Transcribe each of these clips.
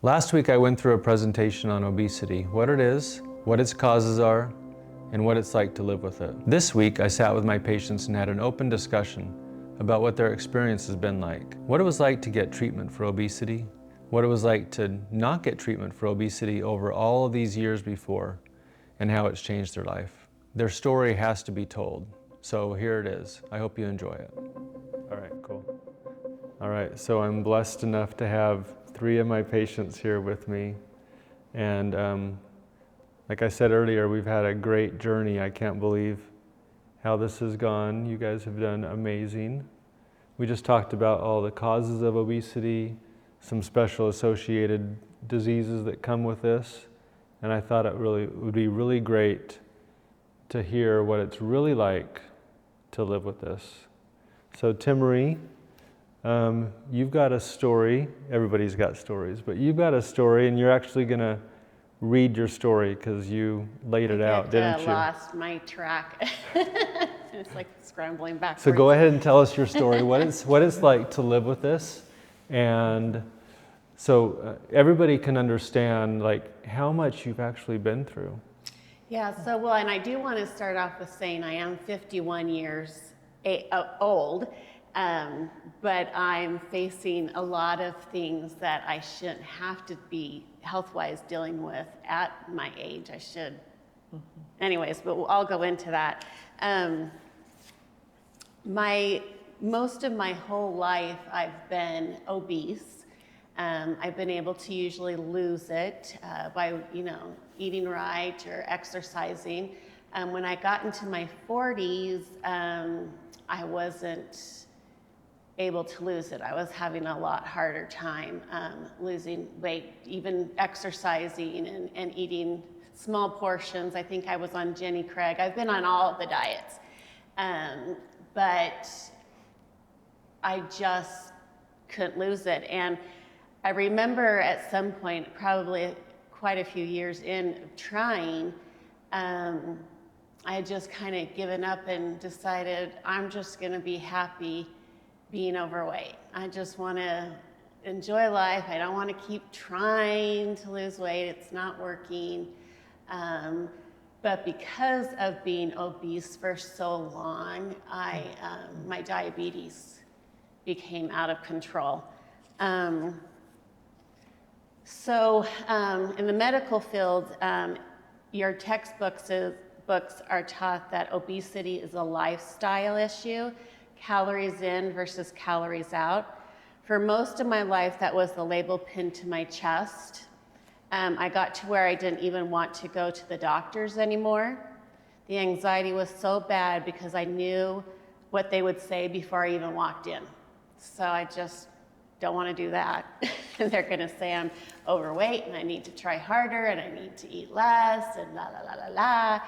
Last week I went through a presentation on obesity, what it is, what its causes are, and what it's like to live with it. This week I sat with my patients and had an open discussion about what their experience has been like. What it was like to get treatment for obesity, what it was like to not get treatment for obesity over all of these years before, and how it's changed their life. Their story has to be told, so here it is. I hope you enjoy it. All right, cool. All right, so I'm blessed enough to have 3 of my patients here with me. And like I said earlier, we've had a great journey. I can't believe how this has gone. You guys have done amazing. We just talked about all the causes of obesity, some special associated diseases that come with this. And I thought it would be really great to hear what it's really like to live with this. So Timmerie, you've got a story. Everybody's got stories, but you've got a story, and you're actually going to read your story because you laid it out, didn't you? I lost my track. It's like scrambling backwards. So go ahead and tell us your story. What it's like to live with this, and so everybody can understand like how much you've actually been through. Yeah. So well, and I do want to start off with saying I am 51 years old. But I'm facing a lot of things that I shouldn't have to be health-wise dealing with at my age. I should. Mm-hmm. Anyways, but I'll go into that. Most of my whole life, I've been obese. I've been able to usually lose it by, eating right or exercising. When I got into my 40s, I wasn't able to lose it. I was having a lot harder time losing weight, even exercising and eating small portions. I think I was on Jenny Craig. I've been on all of the diets. But I just couldn't lose it. And I remember at some point, probably quite a few years in trying, I had just kind of given up and decided I'm just gonna be happy being overweight. I just want to enjoy life. I don't want to keep trying to lose weight. It's not working. But because of being obese for so long, my diabetes became out of control. So in the medical field, your textbooks are taught that obesity is a lifestyle issue. Calories in versus calories out. For most of my life, that was the label pinned to my chest. I got to where I didn't even want to go to the doctors anymore. The anxiety was so bad because I knew what they would say before I even walked in. So I just don't want to do that. And they're going to say I'm overweight and I need to try harder and I need to eat less and la la la la la.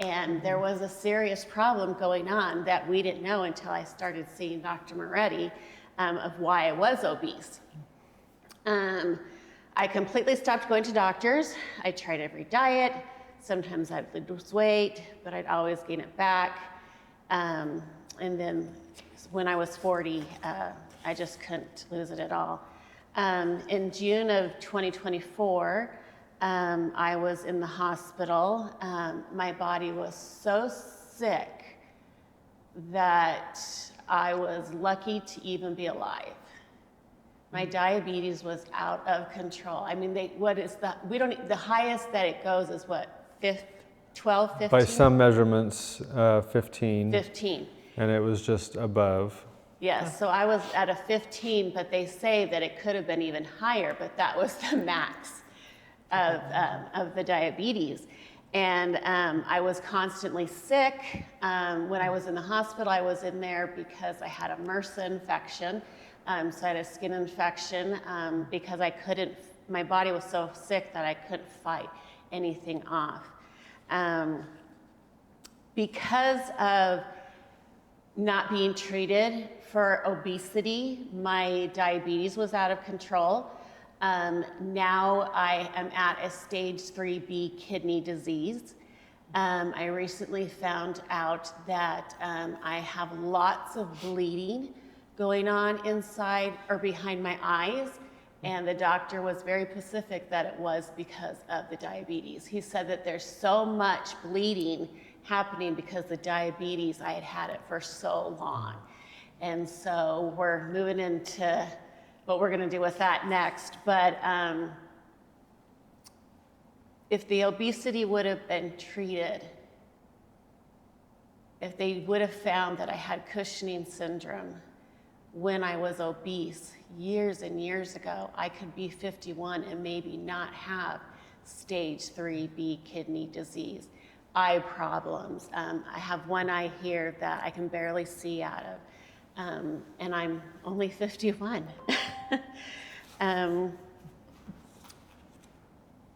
And there was a serious problem going on that we didn't know until I started seeing Dr. Moretti of why I was obese. I completely stopped going to doctors. I tried every diet. Sometimes I'd lose weight, but I'd always gain it back. And then when I was 40, I just couldn't lose it at all. In June of 2024, I was in the hospital. My body was so sick that I was lucky to even be alive. My diabetes was out of control. I mean, the highest that it goes is what, 12, 15? By some measurements, 15. 15. And it was just above. Yes, so I was at a 15, but they say that it could have been even higher, but that was the max of the diabetes. And I was constantly sick. When I was in the hospital, I was in there because I had a MRSA infection. So I had a skin infection because my body was so sick that I couldn't fight anything off. Because of not being treated for obesity, my diabetes was out of control. Now I am at a stage 3B kidney disease. I recently found out that I have lots of bleeding going on inside or behind my eyes, And the doctor was very specific that it was because of the diabetes. He said that there's so much bleeding happening because the diabetes, I had had it for so long. And so we're moving into what we're going to do with that next. But if the obesity would have been treated, if they would have found that I had Cushing's syndrome when I was obese years and years ago, I could be 51 and maybe not have stage 3B kidney disease, eye problems. I have one eye here that I can barely see out of, and I'm only 51.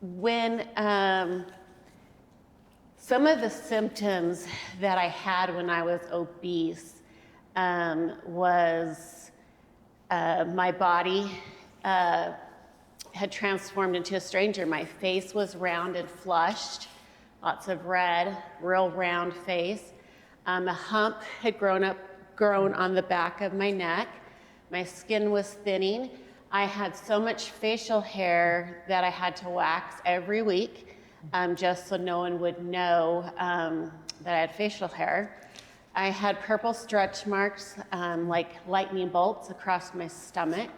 When some of the symptoms that I had when I was obese was my body had transformed into a stranger. My face was round and flushed, lots of red, real round face. A hump had grown on the back of my neck. My skin was thinning. I had so much facial hair that I had to wax every week, just so no one would know that I had facial hair. I had purple stretch marks, like lightning bolts across my stomach.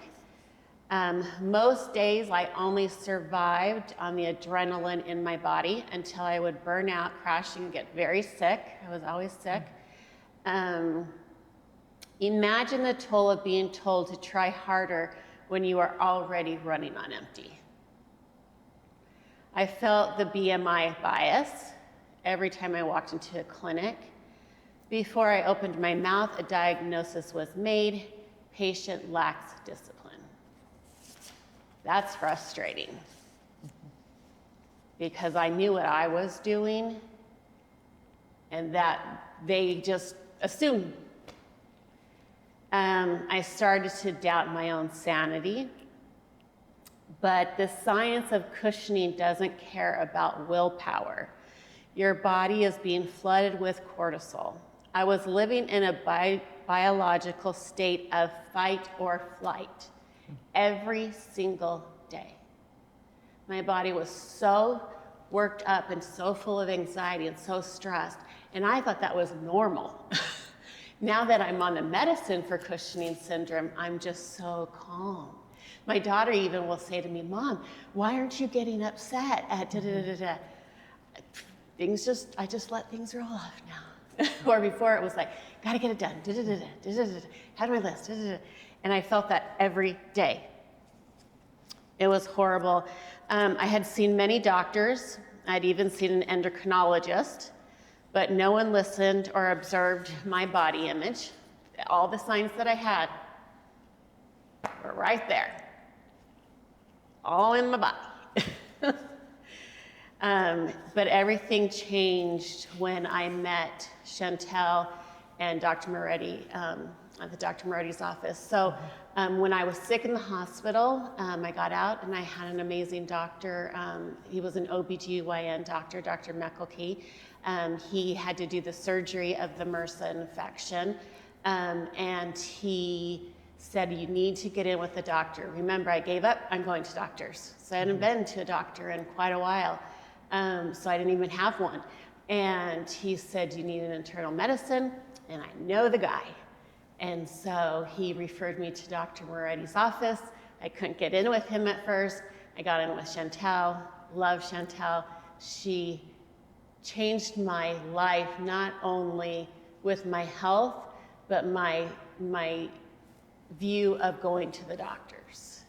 Most days I only survived on the adrenaline in my body until I would burn out, crash, and get very sick. I was always sick. Imagine the toll of being told to try harder when you are already running on empty. I felt the BMI bias every time I walked into a clinic. Before I opened my mouth, a diagnosis was made: patient lacks discipline. That's frustrating because I knew what I was doing and that they just assumed. I started to doubt my own sanity, but the science of cushioning doesn't care about willpower. Your body is being flooded with cortisol. I was living in a biological state of fight or flight every single day. My body was so worked up and so full of anxiety and so stressed, and I thought that was normal. Now that I'm on the medicine for Cushing's syndrome, I'm just so calm. My daughter even will say to me, "Mom, why aren't you getting upset at da-da-da-da-da?" I just let things roll off now. Or before it was like, gotta get it done, da-da-da-da, da-da-da-da, had my list, da-da-da. And I felt that every day. It was horrible. I had seen many doctors. I'd even seen an endocrinologist, but no one listened or observed my body image. All the signs that I had were right there, all in my body. But everything changed when I met Chantel and Dr. Moretti at Dr. Moretti's office. So when I was sick in the hospital, I got out and I had an amazing doctor. He was an OBGYN doctor, Dr. Meckelkey. He had to do the surgery of the MRSA infection. And he said, "You need to get in with the doctor." Remember, I gave up on going to doctors. So I hadn't been to a doctor in quite a while. So I didn't even have one. And he said, "You need an internal medicine," and I know the guy. And so he referred me to Dr. Moretti's office. I couldn't get in with him at first. I got in with Chantel. Love Chantel. She changed my life, not only with my health, but my view of going to the doctors.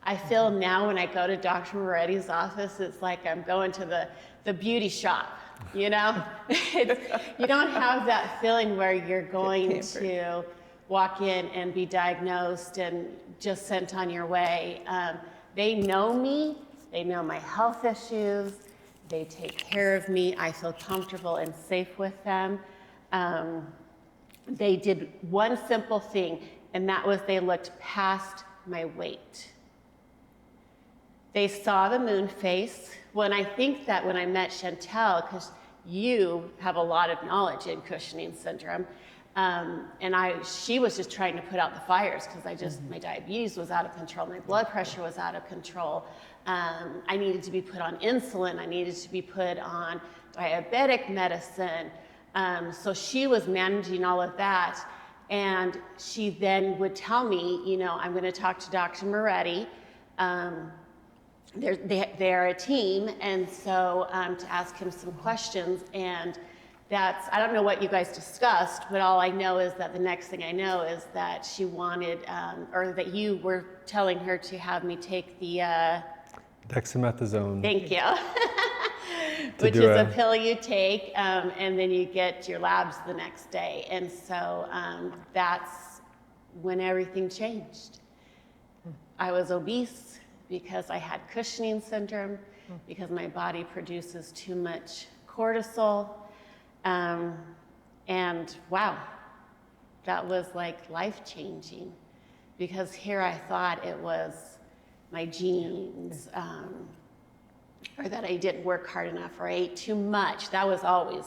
I feel now when I go to Dr. Moretti's office, it's like I'm going to the beauty shop, you know? You don't have that feeling where you're going to walk in and be diagnosed and just sent on your way. They know me, they know my health issues, they take care of me, I feel comfortable and safe with them. They did one simple thing, and that was they looked past my weight. They saw the moon face. When I think that when I met Chantel, because you have a lot of knowledge in Cushing's syndrome, And she was just trying to put out the fires because my diabetes was out of control, my blood pressure was out of control. I needed to be put on insulin, I needed to be put on diabetic medicine. So she was managing all of that. And she then would tell me, I'm going to talk to Dr. Moretti. They're a team, and so to ask him some questions. And I don't know what you guys discussed, but all I know is that the next thing I know is that she wanted, or that you were telling her to have me take the dexamethasone. Thank you. Which is a pill you take, and then you get your labs the next day. And so that's when everything changed. I was obese because I had Cushing's syndrome, because my body produces too much cortisol. And wow, that was like life-changing, because here I thought it was my genes, or that I didn't work hard enough, or I ate too much. That was always,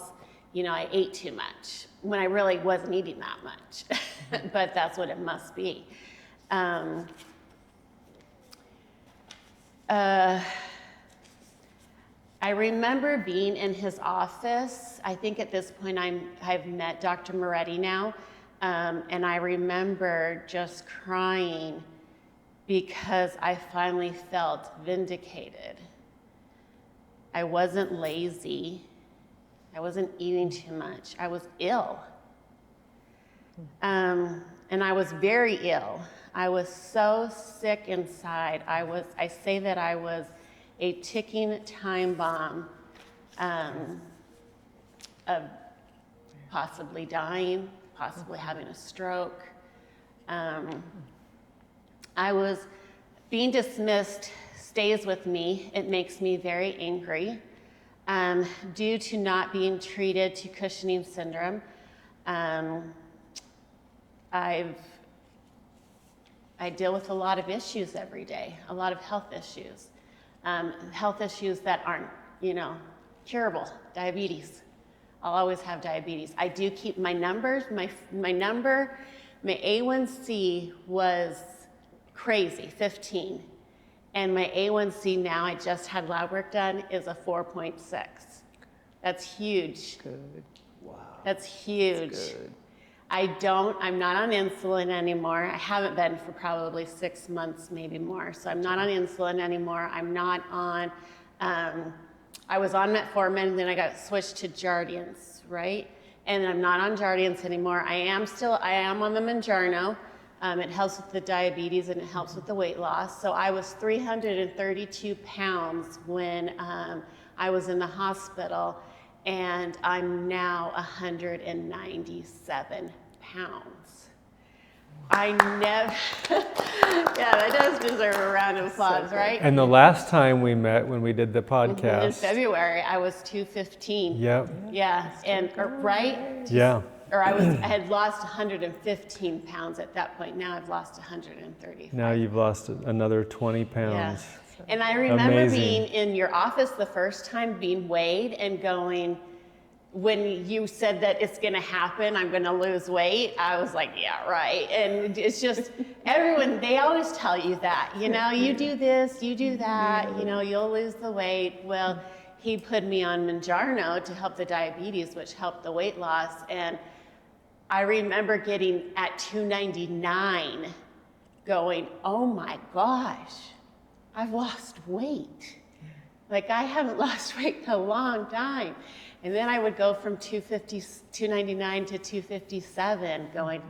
I ate too much when I really wasn't eating that much, but that's what it must be. I remember being in his office. I think at this point I've met Dr. Moretti now, and I remember just crying because I finally felt vindicated. I wasn't lazy. I wasn't eating too much. I was ill. And I was very ill. I was so sick inside. I say that I was a ticking time bomb of possibly dying, possibly having a stroke. I was being dismissed stays with me. It makes me very angry due to not being treated to Cushing's syndrome. I deal with a lot of issues every day, a lot of health issues that aren't, curable. Diabetes. I'll always have diabetes. I do keep my numbers. My number, my A1C was crazy, 15. And my A1C now, I just had lab work done, is a 4.6. That's huge. Good. Wow. That's huge. That's good. I'm not on insulin anymore. I haven't been for probably 6 months, maybe more. So I'm not on insulin anymore. I'm not on, I was on metformin, then I got switched to Jardiance, right? And I'm not on Jardiance anymore. I am on the Mounjaro. It helps with the diabetes and it helps with the weight loss. So I was 332 pounds when I was in the hospital, and I'm now 197 pounds. I never, yeah, that does deserve a round of applause, right? And the last time we met, when we did the podcast. In February, I was 215. Yep. Yeah, right? Yeah. Or I had lost 115 pounds at that point. Now I've lost 135. Now you've lost another 20 pounds. Yeah. And I remember Amazing. being in your office the first time, being weighed and going, when you said that it's going to happen, I'm going to lose weight, I was like, yeah, right. And it's just, everyone, they always tell you that, you do this, you do that, you'll lose the weight. Well, he put me on Mounjaro to help the diabetes, which helped the weight loss. And I remember getting at 299 going, oh my gosh, I've lost weight. Like, I haven't lost weight in a long time. And then I would go from 299 to 257 going,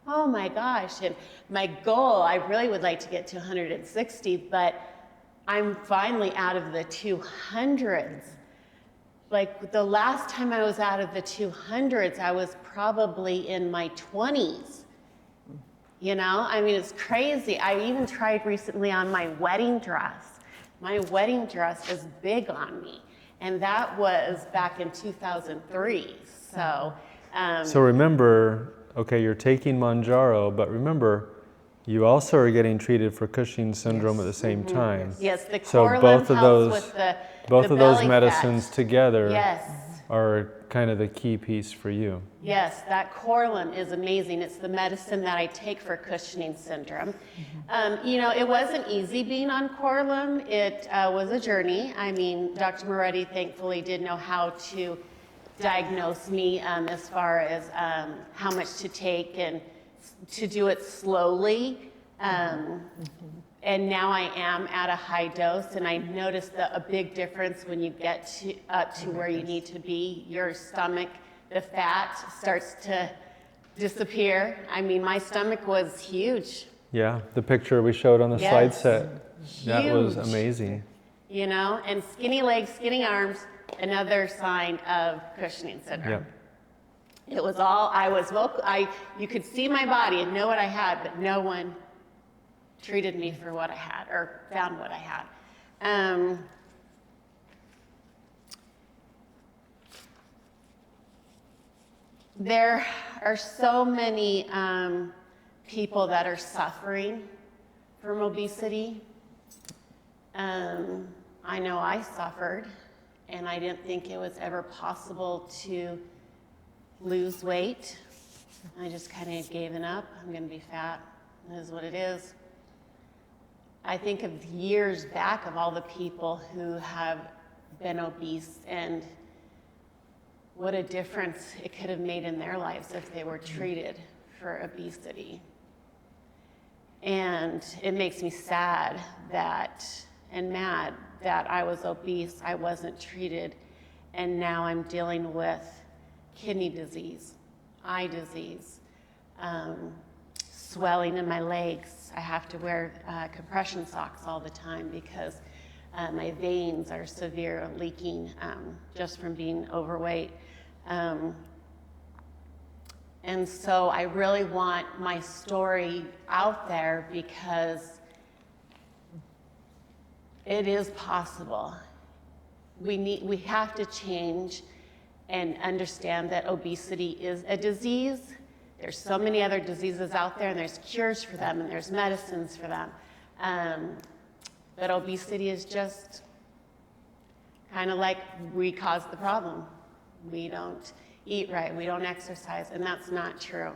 oh my gosh. And my goal, I really would like to get to 160, but I'm finally out of the 200s. Like, the last time I was out of the 200s, I was probably in my 20s. It's crazy. I even tried recently on my wedding dress. My wedding dress is big on me. And that was back in 2003. So remember, okay, you're taking Mounjaro, but remember, you also are getting treated for Cushing's syndrome at the same time. Yes, the so Korlym both of helps those, with the both of those belly medicines fat. together Yes. are kind of the key piece for you. Yes, that Korlym is amazing. It's the medicine that I take for Cushing's syndrome. You know, it wasn't easy being on Korlym. It was a journey. I mean, Dr. Moretti thankfully did know how to diagnose me as far as how much to take and to do it slowly. And now I am at a high dose, and I noticed a big difference when you get up to where you need to be. Your stomach, the fat starts to disappear. I mean, my stomach was huge. Yeah, the picture we showed on the slide set, that was Huge. amazing. You know, and skinny legs, skinny arms, another sign of Cushing's syndrome. Yep. It was all, you could see my body and know what I had, but no one treated me for what I had or found what I had. There are so many people that are suffering from obesity. I know I suffered, and I didn't think it was ever possible to lose weight. I just kind of gave up. I'm going to be fat. It is what it is. I think of years back of all the people who have been obese and what a difference it could have made in their lives if they were treated for obesity. And it makes me sad and mad that I was obese, I wasn't treated, and now I'm dealing with kidney disease, eye disease, swelling in my legs. I have to wear compression socks all the time because my veins are severe leaking just from being overweight. And so I really want my story out there because it is possible. We have to change and understand that obesity is a disease. There's so many other diseases out there, and there's cures for them, and there's medicines for them. But obesity is just kind of like we cause the problem. We don't eat right, we don't exercise, and that's not true.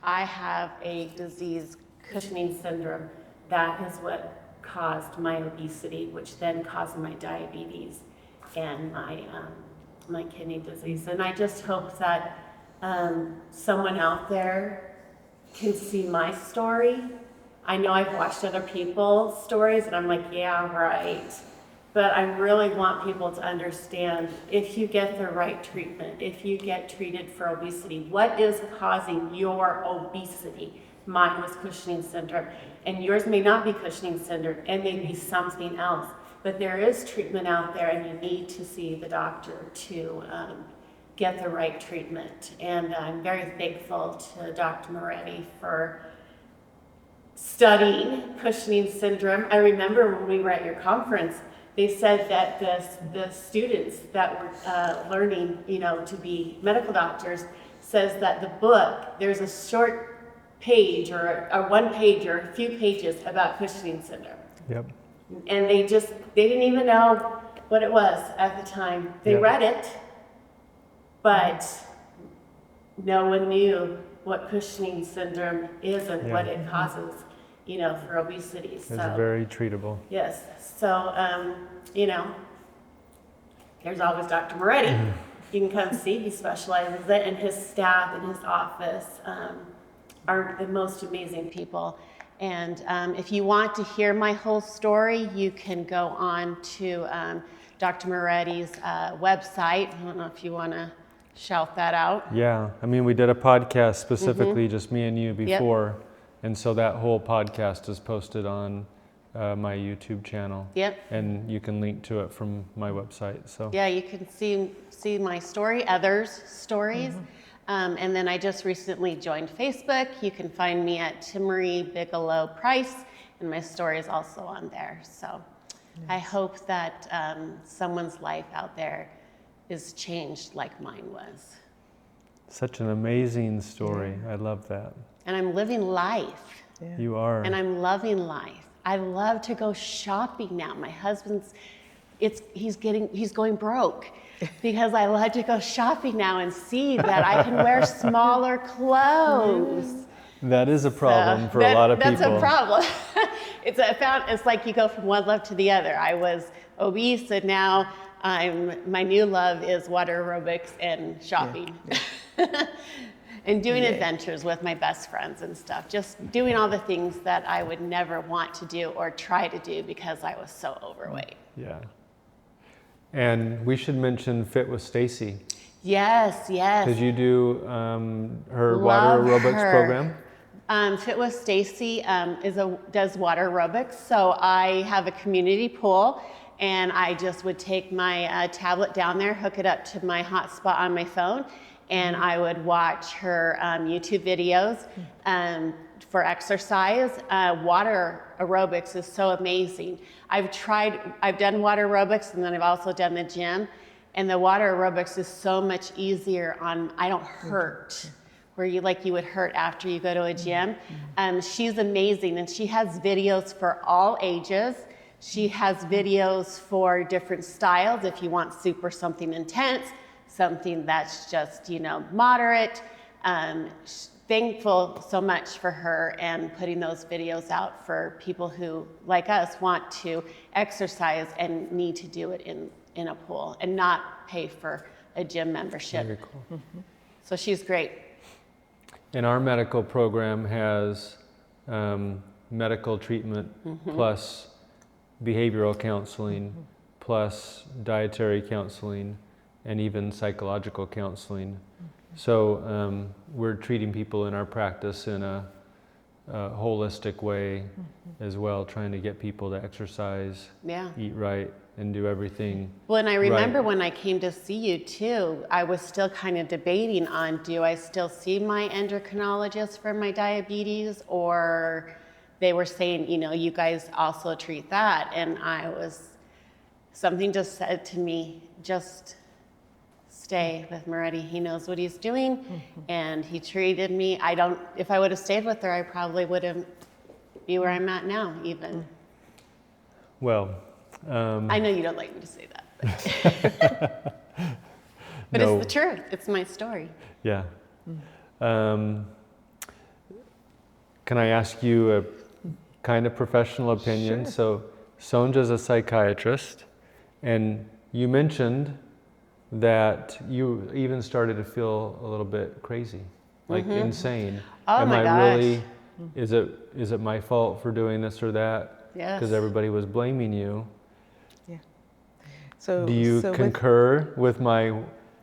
I have a disease, Cushing's syndrome, that is what caused my obesity, which then caused my diabetes and my kidney disease. And I just hope that someone out there can see my story. I know I've watched other people's stories and I'm like, yeah, right. But I really want people to understand, if you get the right treatment, if you get treated for obesity, what is causing your obesity? Mine was Cushing's syndrome, and yours may not be Cushing's syndrome, and may be something else. But there is treatment out there, and you need to see the doctor to get the right treatment. And I'm very thankful to Dr. Moretti for studying Cushing's syndrome. I remember when we were at your conference, they said that the students that were learning, to be medical doctors, says that the book, there's a short page or a 1 page or a few pages about Cushing's syndrome. Yep. And they didn't even know what it was at the time. They read it, but no one knew what Cushing's syndrome is and what it causes, for obesity. It's very treatable. Yes. So, there's always Dr. Moretti. You can come see. He specializes in it, and his staff in his office are the most amazing people. And if you want to hear my whole story, you can go on to Dr. Moretti's website. I don't know if you want to shout that out. Yeah, I mean, we did a podcast specifically, just me and you before, and so that whole podcast is posted on my YouTube channel. Yep. And you can link to it from my website. So yeah, you can see my story, others' stories. And then I just recently joined Facebook. You can find me at Timmery Bigelow Price, and my story is also on there. So I hope that someone's life out there is changed like mine was. Such an amazing story. I love that. And I'm living life. Yeah. You are. And I'm loving life. I love to go shopping now. My husband's he's going broke because I love to go shopping now and see that I can wear smaller clothes. That is a problem for a lot of people. That's a problem. It's like you go from one love to the other. I was obese, and now my new love is water aerobics and shopping. Yeah. And doing adventures with my best friends and stuff. Just doing all the things that I would never want to do or try to do because I was so overweight. Yeah. And we should mention Fit with Stacy. Yes. Because you do her Love water aerobics her. program. Fit with Stacy does water aerobics. So I have a community pool, and I just would take my tablet down there, hook it up to my hotspot on my phone, and I would watch her YouTube videos for exercise. Water aerobics is so amazing. I've done water aerobics, and then I've also done the gym, and the water aerobics is so much easier I don't hurt, where you would hurt after you go to a gym. She's amazing, and she has videos for all ages. She has videos for different styles if you want something intense, something that's just, moderate. Thankful so much for her and putting those videos out for people who, like us, want to exercise and need to do it in a pool and not pay for a gym membership. Very cool. Mm-hmm. So she's great. And our medical program has medical treatment plus behavioral counseling plus dietary counseling and even psychological counseling. So we're treating people in our practice in a holistic way as well, trying to get people to exercise, eat right, and do everything. Well, and I remember when I came to see you too, I was still kind of debating on, do I still see my endocrinologist for my diabetes, or they were saying, you guys also treat that. And something just said to me, just stay with Moretti. He knows what he's doing, and he treated me. If I would have stayed with her, I probably wouldn't be where I'm at now, even. Well, I know you don't like me to say that, but no. It's the truth. It's my story. Yeah. Can I ask you a kind of professional opinion? Sure. So Sonja's a psychiatrist, and you mentioned that you even started to feel a little bit crazy, like insane. Oh my gosh. Really, is it my fault for doing this or that? Yes. Because everybody was blaming you. Yeah. So do you concur with my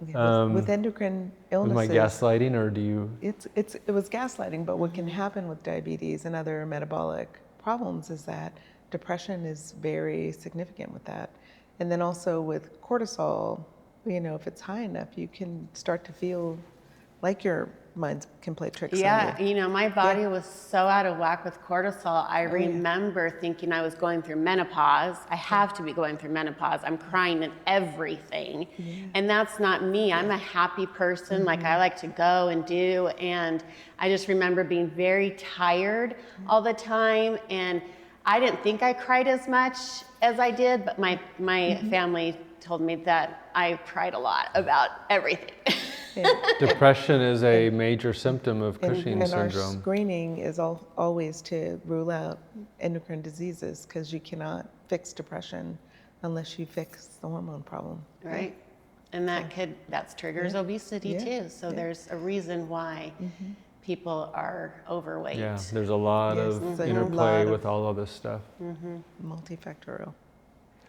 with endocrine illnesses? With my gaslighting, or do you? It was gaslighting, but what can happen with diabetes and other metabolic problems is that depression is very significant with that. And then also with cortisol, if it's high enough, you can start to feel like your mind can play tricks on you. My body was so out of whack with cortisol. I remember thinking I was going through menopause. I have to be going through menopause. I'm crying at everything. And that's not me. I'm a happy person. Like, I like to go and do. And I just remember being very tired all the time. And I didn't think I cried as much as I did, but my family told me that I cried a lot about everything. Depression is a major symptom of Cushing's and syndrome. Our screening is always to rule out endocrine diseases, because you cannot fix depression unless you fix the hormone problem. Right. And that triggers obesity too. So there's a reason why people are overweight. Yeah, there's a lot of interplay with all of this stuff. Multifactorial.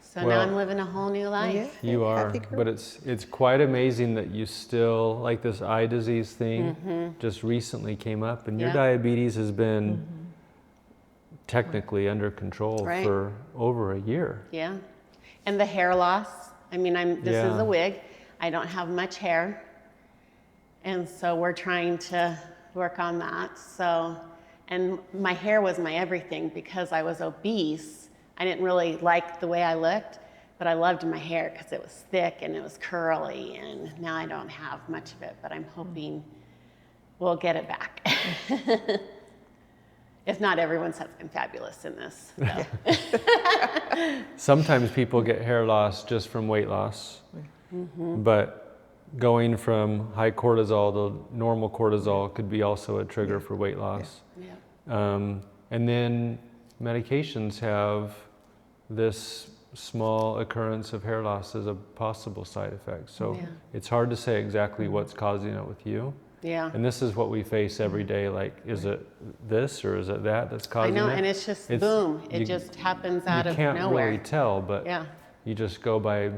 So now I'm living a whole new life. You are, but it's quite amazing that you still, like this eye disease thing just recently came up, and your diabetes has been technically under control for over a year. Yeah. And the hair loss. I mean, this is a wig. I don't have much hair. And so we're trying to work on that. And my hair was my everything because I was obese. I didn't really like the way I looked, but I loved my hair because it was thick and it was curly, and now I don't have much of it, but I'm hoping we'll get it back. If not, everyone's been fabulous in this. So. Sometimes people get hair loss just from weight loss, but going from high cortisol to normal cortisol could be also a trigger for weight loss. Yeah. And then medications have this small occurrence of hair loss as a possible side effect. So it's hard to say exactly what's causing it with you. Yeah. And this is what we face every day, like, is it this or is it that that's causing it? I know, and it's just boom. It just happens out of nowhere. You can't really tell, but yeah. you just go by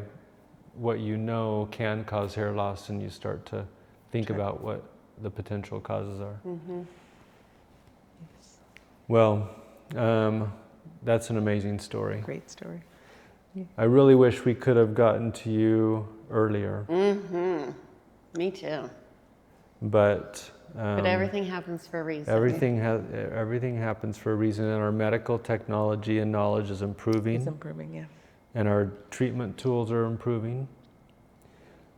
what you know can cause hair loss, and you start to think about what the potential causes are. Well, that's an amazing story. Great story. I really wish we could have gotten to you earlier. Me too. But everything happens for a reason. Everything happens for a reason, and our medical technology and knowledge is improving. It's improving, yeah. And our treatment tools are improving.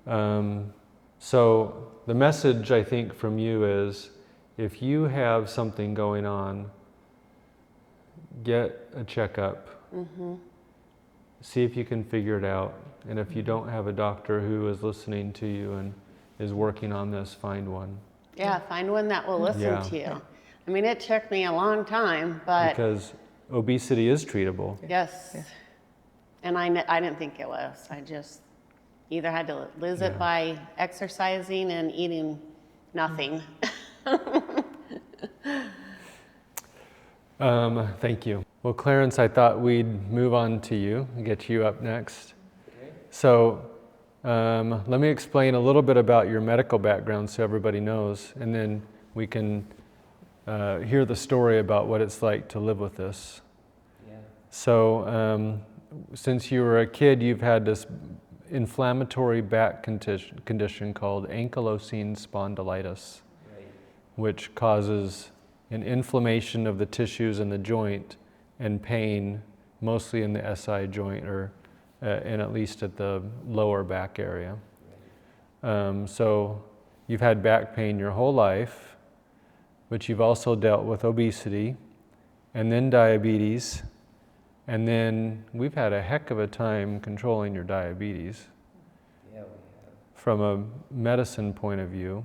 So the message, I think, from you is, if you have something going on, get a checkup. See if you can figure it out. And if you don't have a doctor who is listening to you and is working on this, find one. Yeah, find one that will listen to you. I mean, it took me a long time, but... Because obesity is treatable. Yes. Yeah. And I didn't think it was. I just either had to lose it by exercising and eating nothing. Thank you. Well, Clarence, I thought we'd move on to you and get you up next. Okay. So let me explain a little bit about your medical background so everybody knows, and then we can hear the story about what it's like to live with this. Yeah. So since you were a kid, you've had this inflammatory back condition called ankylosing spondylitis, which causes an inflammation of the tissues in the joint and pain, mostly in the SI joint, or and at least at the lower back area. So you've had back pain your whole life, but you've also dealt with obesity, and then diabetes, and then we've had a heck of a time controlling your diabetes from a medicine point of view.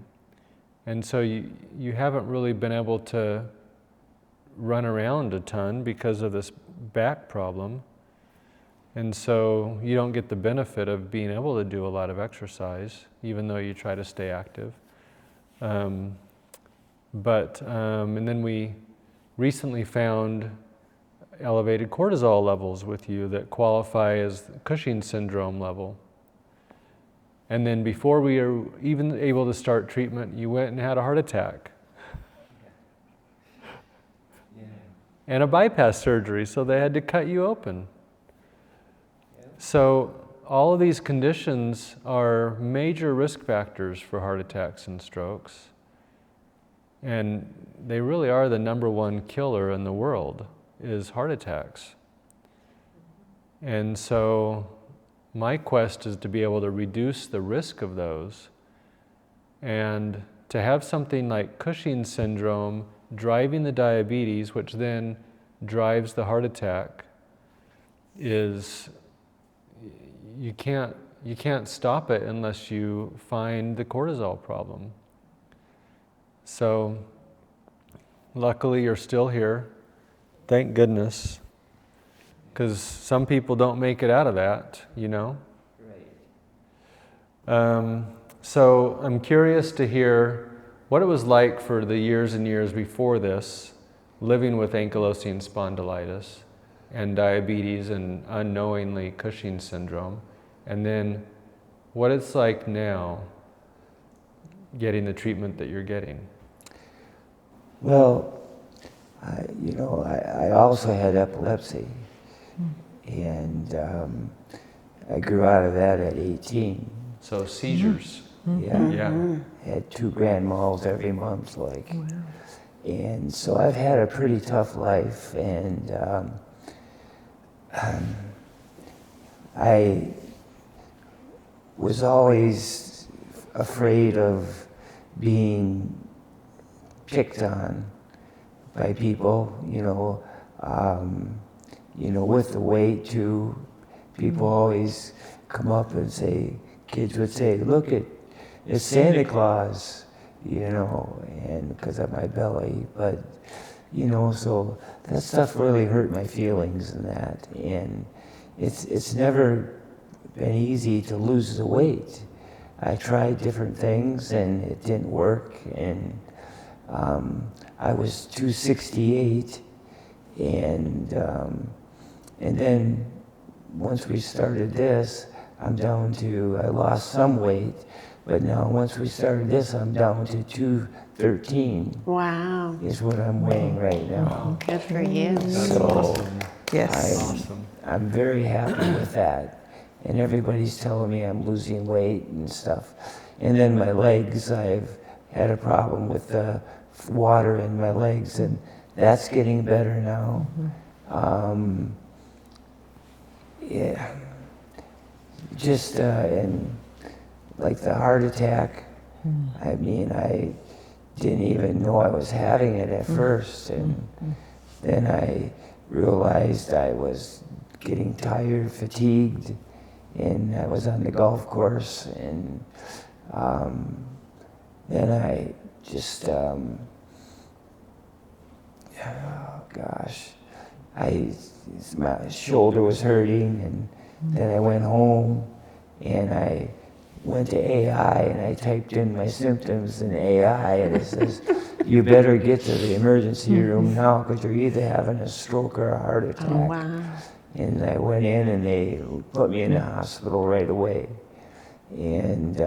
And so you haven't really been able to run around a ton because of this back problem. And so you don't get the benefit of being able to do a lot of exercise, even though you try to stay active. And then we recently found elevated cortisol levels with you that qualify as Cushing's syndrome level. And then before we were even able to start treatment, you went and had a heart attack. And a bypass surgery, so they had to cut you open. So all of these conditions are major risk factors for heart attacks and strokes. And they really are the #1 killer in the world, is heart attacks. And so my quest is to be able to reduce the risk of those, and to have something like Cushing's syndrome driving the diabetes, which then drives the heart attack, is you can't stop it unless you find the cortisol problem. So luckily you're still here, thank goodness, because some people don't make it out of that, you know. Right. So I'm curious to hear what it was like for the years and years before this, living with ankylosing spondylitis and diabetes and unknowingly Cushing's syndrome, and then what it's like now getting the treatment that you're getting. Well, I also had epilepsy, and I grew out of that at 18. So seizures. Yeah. Had 2 grand mals every month, like. Wow. And so I've had a pretty tough life, and I was always afraid of being picked on by people, with the weight too. People always come up and say, kids would say, look, it's Santa Claus, and because of my belly. But, so that stuff really hurt my feelings and that. And it's never been easy to lose the weight. I tried different things and it didn't work. And I was 268, and then once we started this, I lost some weight, but now once we started this, I'm down to 213. Wow. Is what I'm weighing right now. Good for you. So Yes. I'm very happy with that. And everybody's telling me I'm losing weight and stuff. And then my legs, I've had a problem with the water in my legs, and that's getting better now. Yeah, just and like the heart attack, I mean, I didn't even know I was having it at first, and then I realized I was getting tired, fatigued, and I was on the golf course, and then I just, my shoulder was hurting, and then I went home, and I went to AI, and I typed in my symptoms in AI, and it says, you better get to the emergency room now, because you're either having a stroke or a heart attack. Oh, wow. And I went in, and they put me in the hospital right away. And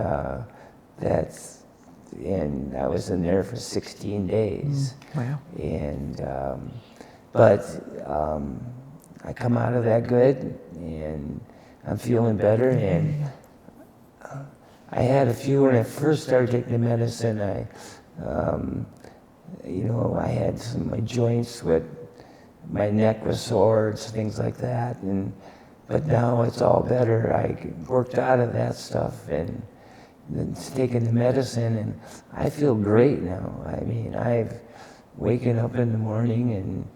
and I was in there for 16 days. Wow. And, but I come out of that good, and I'm feeling better. And I had a few, when I first started taking the medicine, I had my joints my neck was sore, things like that. But now it's all better. I worked out of that stuff and then taking the medicine, and I feel great now. I mean, I've waken up in the morning and,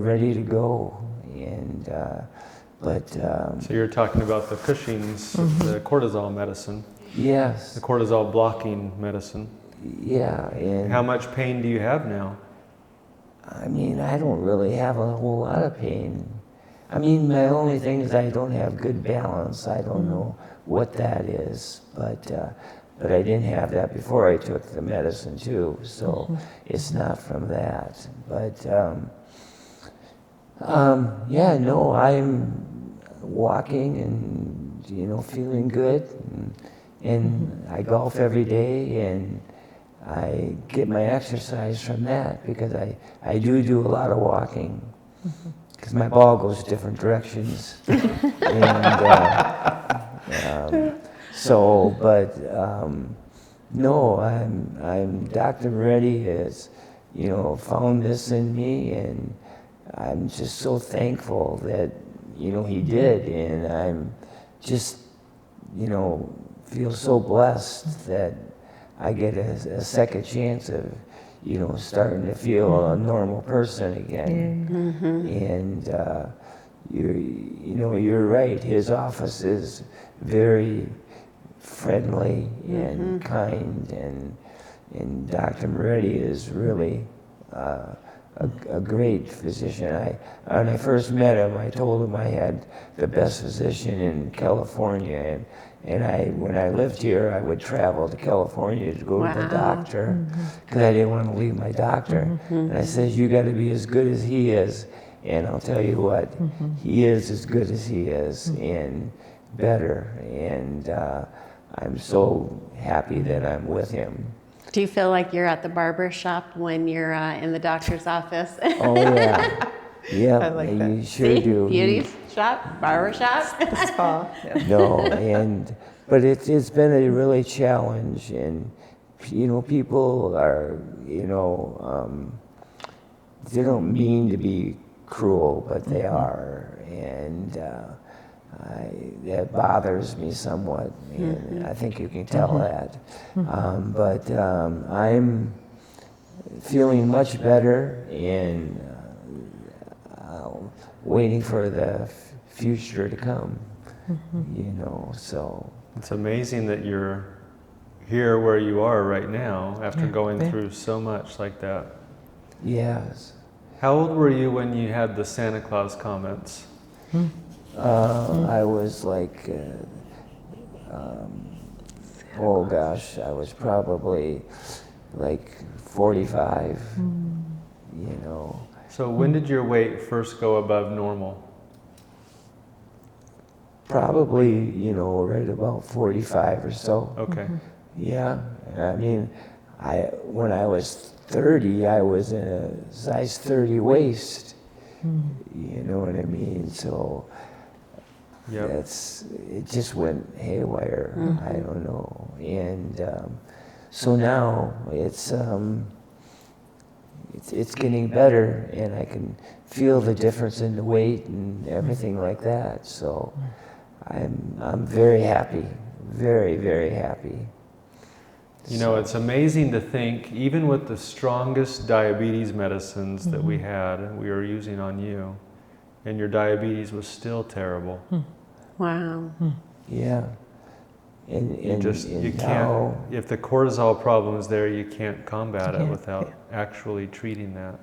ready to go. And, So you're talking about the Cushing's, the cortisol medicine, yes. the cortisol blocking medicine. Yeah. And How much pain do you have now? I mean, I don't really have a whole lot of pain. I mean, my only thing is I don't have good balance. I don't know what that is, but I didn't have that before I took the medicine too, so it's not from that. But I'm walking and feeling good, and I golf every day, and I get my exercise from that, because I do a lot of walking, because my ball goes different directions. No, I'm Dr. Moretti has, found this in me, and I'm just so thankful that, he did, and I'm just, feel so blessed that I get a second chance of, starting to feel a normal person again. And you're right. His office is very friendly and kind, and Dr. Moretti is really a great physician. When I first met him, I told him I had the best physician in California, and when I lived here, I would travel to California to go to the doctor, because I didn't want to leave my doctor. And I said, you got to be as good as he is. And I'll tell you what, he is as good as he is, and better. And I'm so happy that I'm with him. Do you feel like you're at the barber shop when you're in the doctor's office? Oh, yeah. Yeah, I like that. you sure do. Beauty shop, barber shop. Spa. Yeah. No, but it's been a really challenge, and people are, they don't mean to be cruel, but they are, and that bothers me somewhat, and I think you can tell that. But feeling much better and waiting for the future to come, you know, so. It's amazing that you're here where you are right now after going through so much like that. Yes. How old were you when you had the Santa Claus comments? I was like, oh gosh, I was probably like 45, you know. So when did your weight first go above normal? Probably, you know, right about 45 or so. Okay. Yeah, I mean, when I was 30, I was in a size 30 waist. You know what I mean? So Yep. it just went haywire. I don't know. And so now it's getting better, and I can feel the difference in the weight and everything like that. So I'm very happy, very, very happy. You know, it's amazing to think, even with the strongest diabetes medicines that we were using on you, and your diabetes was still terrible. Wow. Yeah. And You now, can't, if the cortisol problem is there, you can't combat it without actually treating that.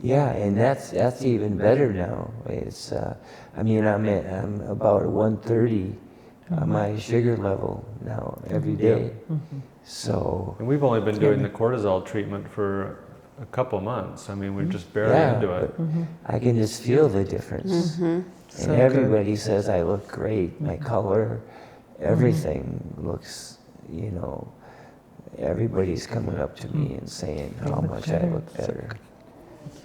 yeah, and that's even better now. It's I mean, I'm about 130 on my sugar level now every day. So And we've only been doing the cortisol treatment for a couple months. I mean, we're just barely into it. I can just feel the difference. And So everybody says I look great. My color, everything looks, you know, everybody's coming up to me and saying how much I look better.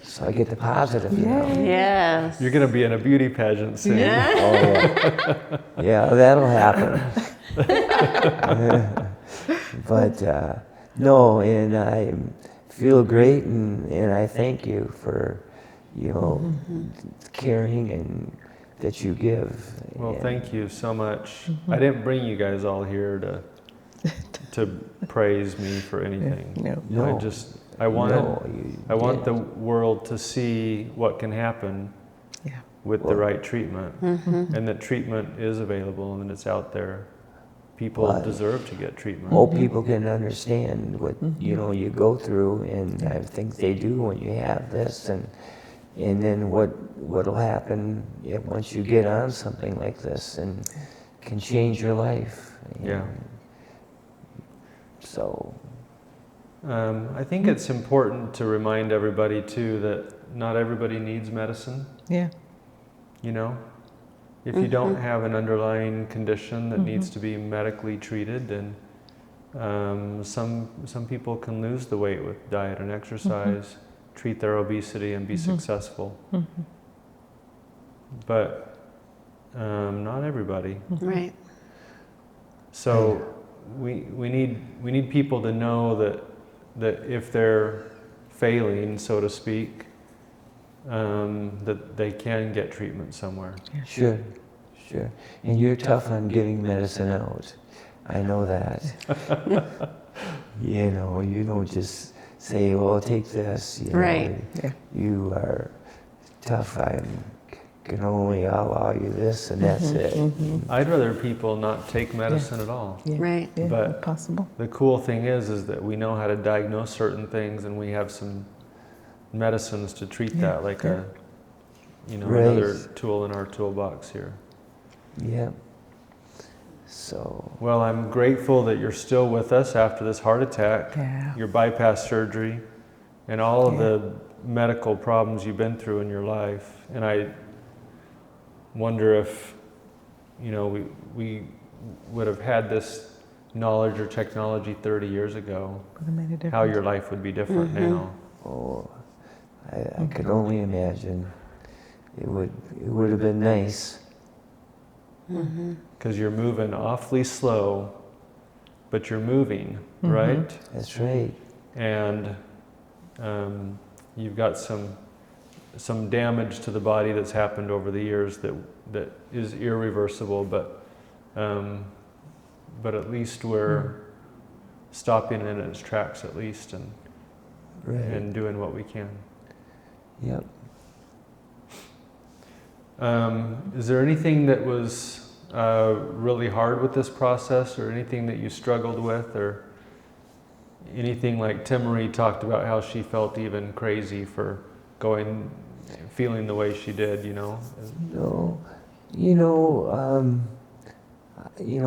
So I get the positive now. Yes. You're going to be in a beauty pageant soon. Oh, yeah. Yeah, that'll happen. But no, and I feel great, and I thank you for, you know, caring and that you give. Well, And thank you so much. I didn't bring you guys all here to praise me for anything. No. I wanted, you I want did. the world to see what can happen with the right treatment, and that treatment is available and it's out there. People Well, deserve to get treatment. Hope people can understand what you know you go through, and I think they do when you have this, and then what'll happen once you get on something like this and can change your life. Yeah. So. I think it's important to remind everybody too that not everybody needs medicine. Yeah. You know, if you don't have an underlying condition that needs to be medically treated, then some people can lose the weight with diet and exercise, treat their obesity and be successful. But not everybody. Right. So we need people to know that if they're failing, so to speak, that they can get treatment somewhere. Sure. And you're tough on giving medicine out. I know that. You know, you don't just say, well, take this. You know, Right. You are tough. I can only allow you this, and that's it. I'd rather people not take medicine at all. Right. Yeah, But possible. the cool thing is that we know how to diagnose certain things, and we have some medicines to treat that, like another tool in our toolbox here. Yeah. So. Well, I'm grateful that you're still with us after this heart attack, your bypass surgery, and all of the medical problems you've been through in your life. And I wonder if, you know, we would have had this knowledge or technology 30 years ago, how your life would be different now. Oh, I could only imagine. It would have been nice. Because you're moving awfully slow, but you're moving, right? That's right. And you've got some damage to the body that's happened over the years that is irreversible, but at least we're stopping it in its tracks at least, and Right. and doing what we can. Yep. Is there anything that was really hard with this process, or anything that you struggled with, or anything like Timmerie talked about how she felt even crazy for feeling the way she did, you know? No,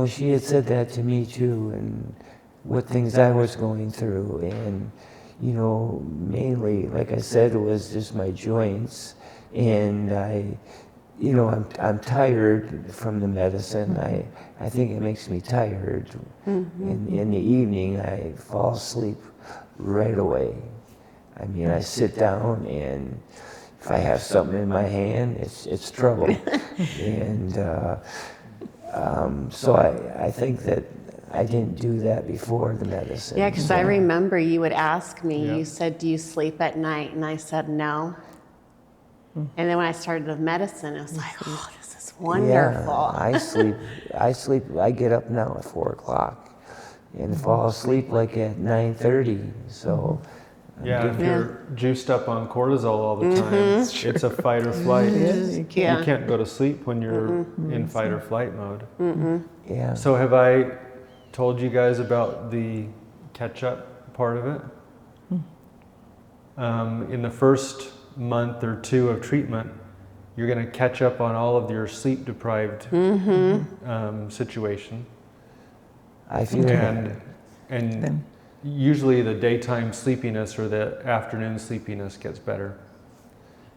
she had said that to me too, and what things I was going through, and mainly, like I said, it was just my joints, and I'm tired from the medicine. I think it makes me tired. In the evening, I fall asleep right away. I mean, I sit down, and if I have something in my hand, it's trouble. And so I think that I didn't do that before the medicine. Yeah, because I remember you would ask me, Yeah. you said, do you sleep at night? And I said, no. And then when I started the medicine, I was like, oh, this is wonderful. Yeah, I sleep, I get up now at 4 o'clock and fall asleep like at 9:30, so. Yeah, if you're juiced up on cortisol all the time, it's a fight or flight. You can't. Yeah. You can't go to sleep when you're in fight or flight mode. Yeah. So have I told you guys about the catch-up part of it? In the first month or two of treatment, you're going to catch up on all of your sleep-deprived situation. I feel that. And usually the daytime sleepiness or the afternoon sleepiness gets better.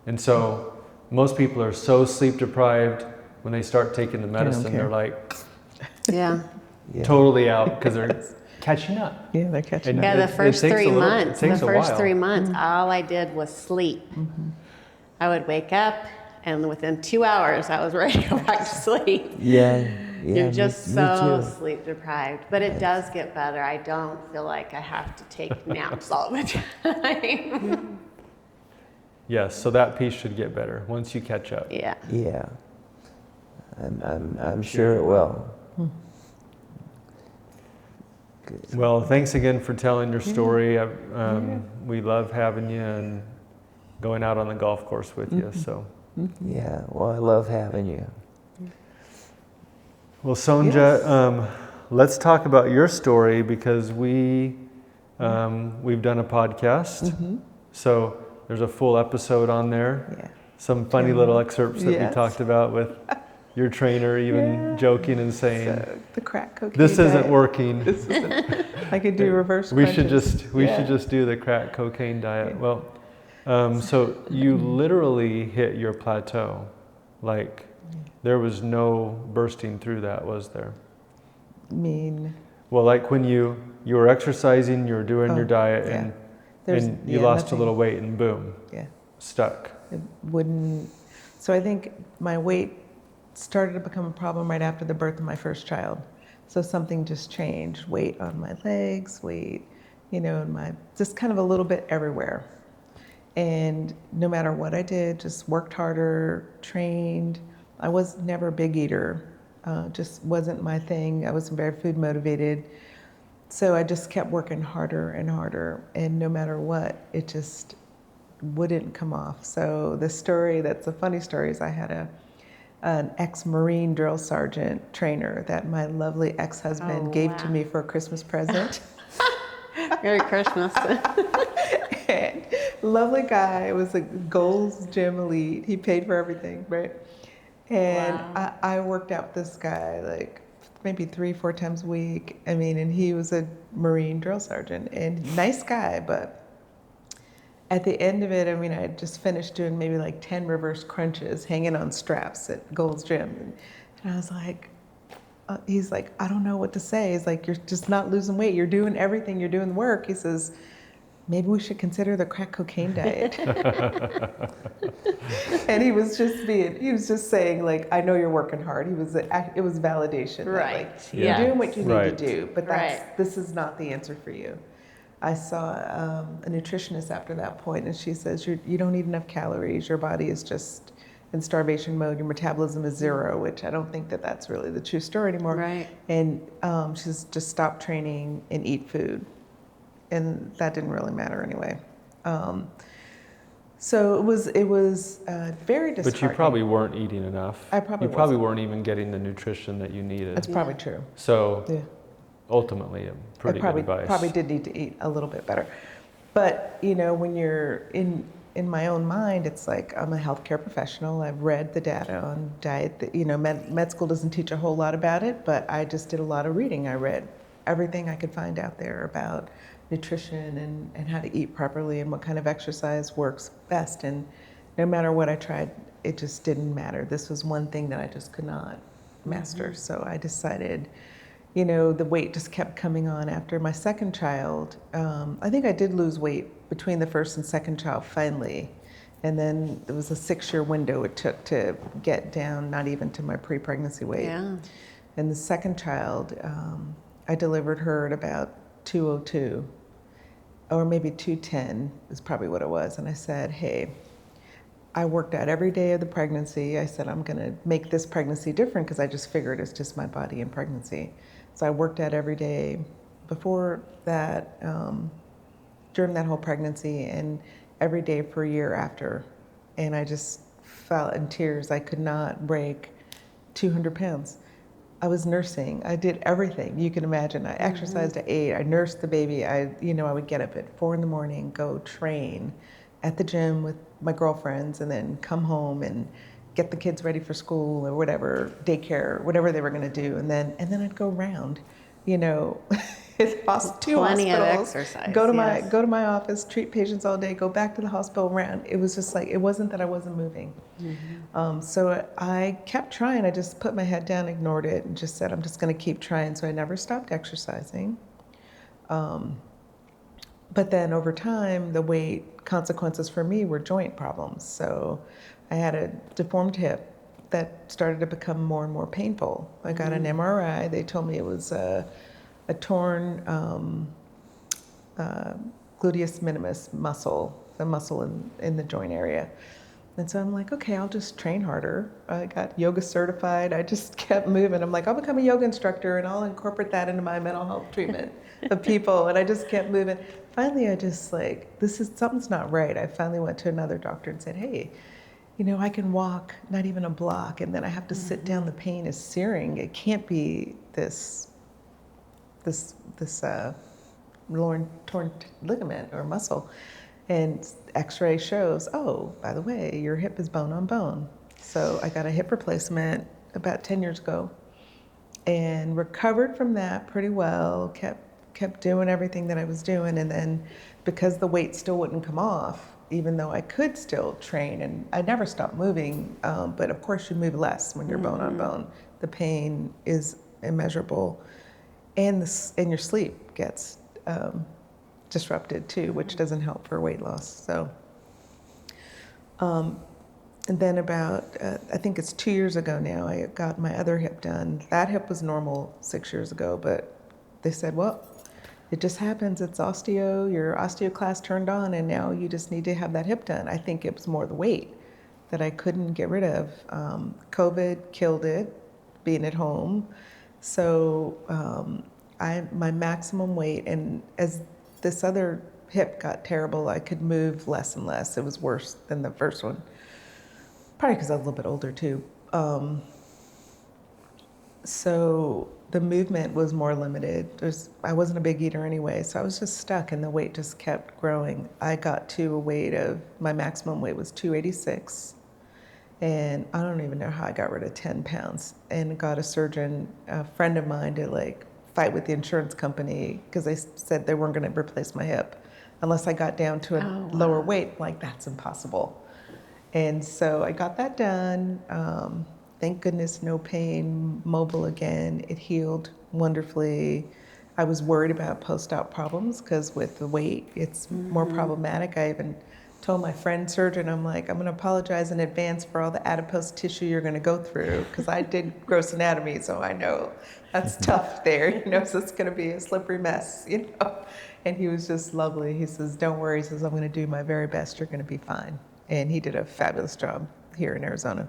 And so most people are so sleep-deprived, when they start taking the medicine, they're like Yeah. totally out because they're catching up. Yeah, they're catching up. Yeah, the first takes 3 a little- months, it takes a while. all I did was sleep. I would wake up, and within 2 hours, I was ready to go back to sleep. Yeah. You're just me so too. sleep deprived, but it does get better. I don't feel like I have to take naps all the time. Yes, so that piece should get better once you catch up. Yeah. Yeah. I'm sure it will. Well, thanks again for telling your story. We love having you and going out on the golf course with you. So, Yeah, well, I love having you. well, Sonja, let's talk about your story, because we've done a podcast. So there's a full episode on there. Yeah. Some funny little excerpts that we Yes. talked about with your trainer, even joking and saying, So the crack cocaine "This isn't diet. working." I could do reverse We should crunches. just do the crack cocaine diet. Well, so you literally hit your plateau. Like, there was no bursting through that, was there? Mean. Well, like when you were exercising, you were doing your diet, yeah. and you lost a little weight, and boom, Yeah. stuck. It wouldn't. So I think my weight started to become a problem right after the birth of my first child. So something just changed. Weight on my legs, weight, in my, just kind of a little bit everywhere. And no matter what I did, just worked harder, trained. I was never a big eater. Just wasn't my thing. I wasn't very food motivated. So I just kept working harder and harder. And no matter what, it just wouldn't come off. So the story, that's a funny story, is I had an ex-Marine drill sergeant trainer that my lovely ex-husband gave to me for a Christmas present. Merry Christmas. And lovely guy. It was a Gold's Gym Elite. He paid for everything, right? And Wow. I worked out with this guy like maybe 3-4 times a week. I mean, and he was a Marine drill sergeant, and nice guy, but at the end of it, I mean, I had just finished doing maybe like 10 reverse crunches hanging on straps at Gold's Gym. And I was like, he's like, I don't know what to say. He's like, you're just not losing weight. You're doing everything. You're doing the work. He says, maybe we should consider the crack cocaine diet. And he was just saying, like, I know you're working hard. It was validation. That, Right. like, you're doing what you need Right. to do, but Right. this is not the answer for you. I saw a nutritionist after that point, and she says, you don't eat enough calories. Your body is just in starvation mode. Your metabolism is 0, which I don't think that that's really the true story anymore. Right. And she says, just stop training and eat food. And that didn't really matter anyway. So it was very disheartening. But you probably weren't eating enough. I probably You probably wasn't. weren't even getting the nutrition that you needed. That's probably true. So Yeah. ultimately, pretty good advice. Probably did need to eat a little bit better. But, you know, when you're in my own mind, it's like I'm a healthcare professional. I've read the data on diet. You know, med school doesn't teach a whole lot about it, but I just did a lot of reading. I read everything I could find out there about nutrition and how to eat properly and what kind of exercise works best. And no matter what I tried, it just didn't matter. This was one thing that I just could not master. So I decided, you know, the weight just kept coming on after my second child. I think I did lose weight between the first and second child finally. And then there was a 6-year window it took to get down, not even to my pre-pregnancy weight. Yeah. And the second child, I delivered her at about 202, or maybe 210 is probably what it was. And I said, hey, I worked out every day of the pregnancy. I said, I'm gonna make this pregnancy different because I just figured it's just my body in pregnancy. So I worked out every day before that, during that whole pregnancy, and every day for a year after. And I just fell in tears. I could not break 200 pounds. I was nursing. I did everything you can imagine. I exercised, I ate, I nursed the baby. I would get up at 4 a.m, go train at the gym with my girlfriends, and then come home and get the kids ready for school or whatever, daycare, whatever they were going to do, and then I'd go around, you know, two Plenty of hospitals, exercise, go to yes. my office, treat patients all day, go back to the hospital, round. It was just like, it wasn't that I wasn't moving. So I kept trying. I just put my head down, ignored it, and just said, I'm just going to keep trying. So I never stopped exercising. But then over time, the weight consequences for me were joint problems. So I had a deformed hip that started to become more and more painful. I got an MRI. They told me it was a torn gluteus minimus muscle, the muscle in the joint area. And so I'm like, okay, I'll just train harder. I got yoga certified. I just kept moving. I'm like, I'll become a yoga instructor and I'll incorporate that into my mental health treatment of people. And I just kept moving. Finally, I just like, something's not right. I finally went to another doctor and said, hey, you know, I can walk not even a block, and then I have to sit down. The pain is searing. It can't be this torn ligament or muscle. And x-ray shows, oh, by the way, your hip is bone on bone. So I got a hip replacement about 10 years ago and recovered from that pretty well, kept doing everything that I was doing. And then because the weight still wouldn't come off, even though I could still train, and I never stopped moving, but of course you move less when you're bone on bone. The pain is immeasurable, and your sleep gets disrupted too, which doesn't help for weight loss. So, and then about, I think it's 2 years ago now, I got my other hip done. That hip was normal 6 years ago, but they said, well, it just happens. It's your osteoclast turned on, and now you just need to have that hip done. I think it was more the weight that I couldn't get rid of. COVID killed it, being at home. So my maximum weight, and as this other hip got terrible, I could move less and less. It was worse than the first one. Probably because I was a little bit older too. So the movement was more limited. I wasn't a big eater anyway, so I was just stuck, and the weight just kept growing. I got to a weight my maximum weight was 286, and I don't even know how I got rid of 10 pounds, and got a surgeon, a friend of mine, to like fight with the insurance company because they said they weren't going to replace my hip unless I got down to a lower weight. Like, that's impossible. And so I got that done. Thank goodness, no pain, mobile again. It healed wonderfully. I was worried about post-op problems because with the weight, it's more problematic. I even told my friend surgeon, I'm like, I'm gonna apologize in advance for all the adipose tissue you're gonna go through, because I did gross anatomy, so I know that's tough there, so it's gonna be a slippery mess, And he was just lovely. He says, don't worry, he says, I'm gonna do my very best, you're gonna be fine. And he did a fabulous job here in Arizona.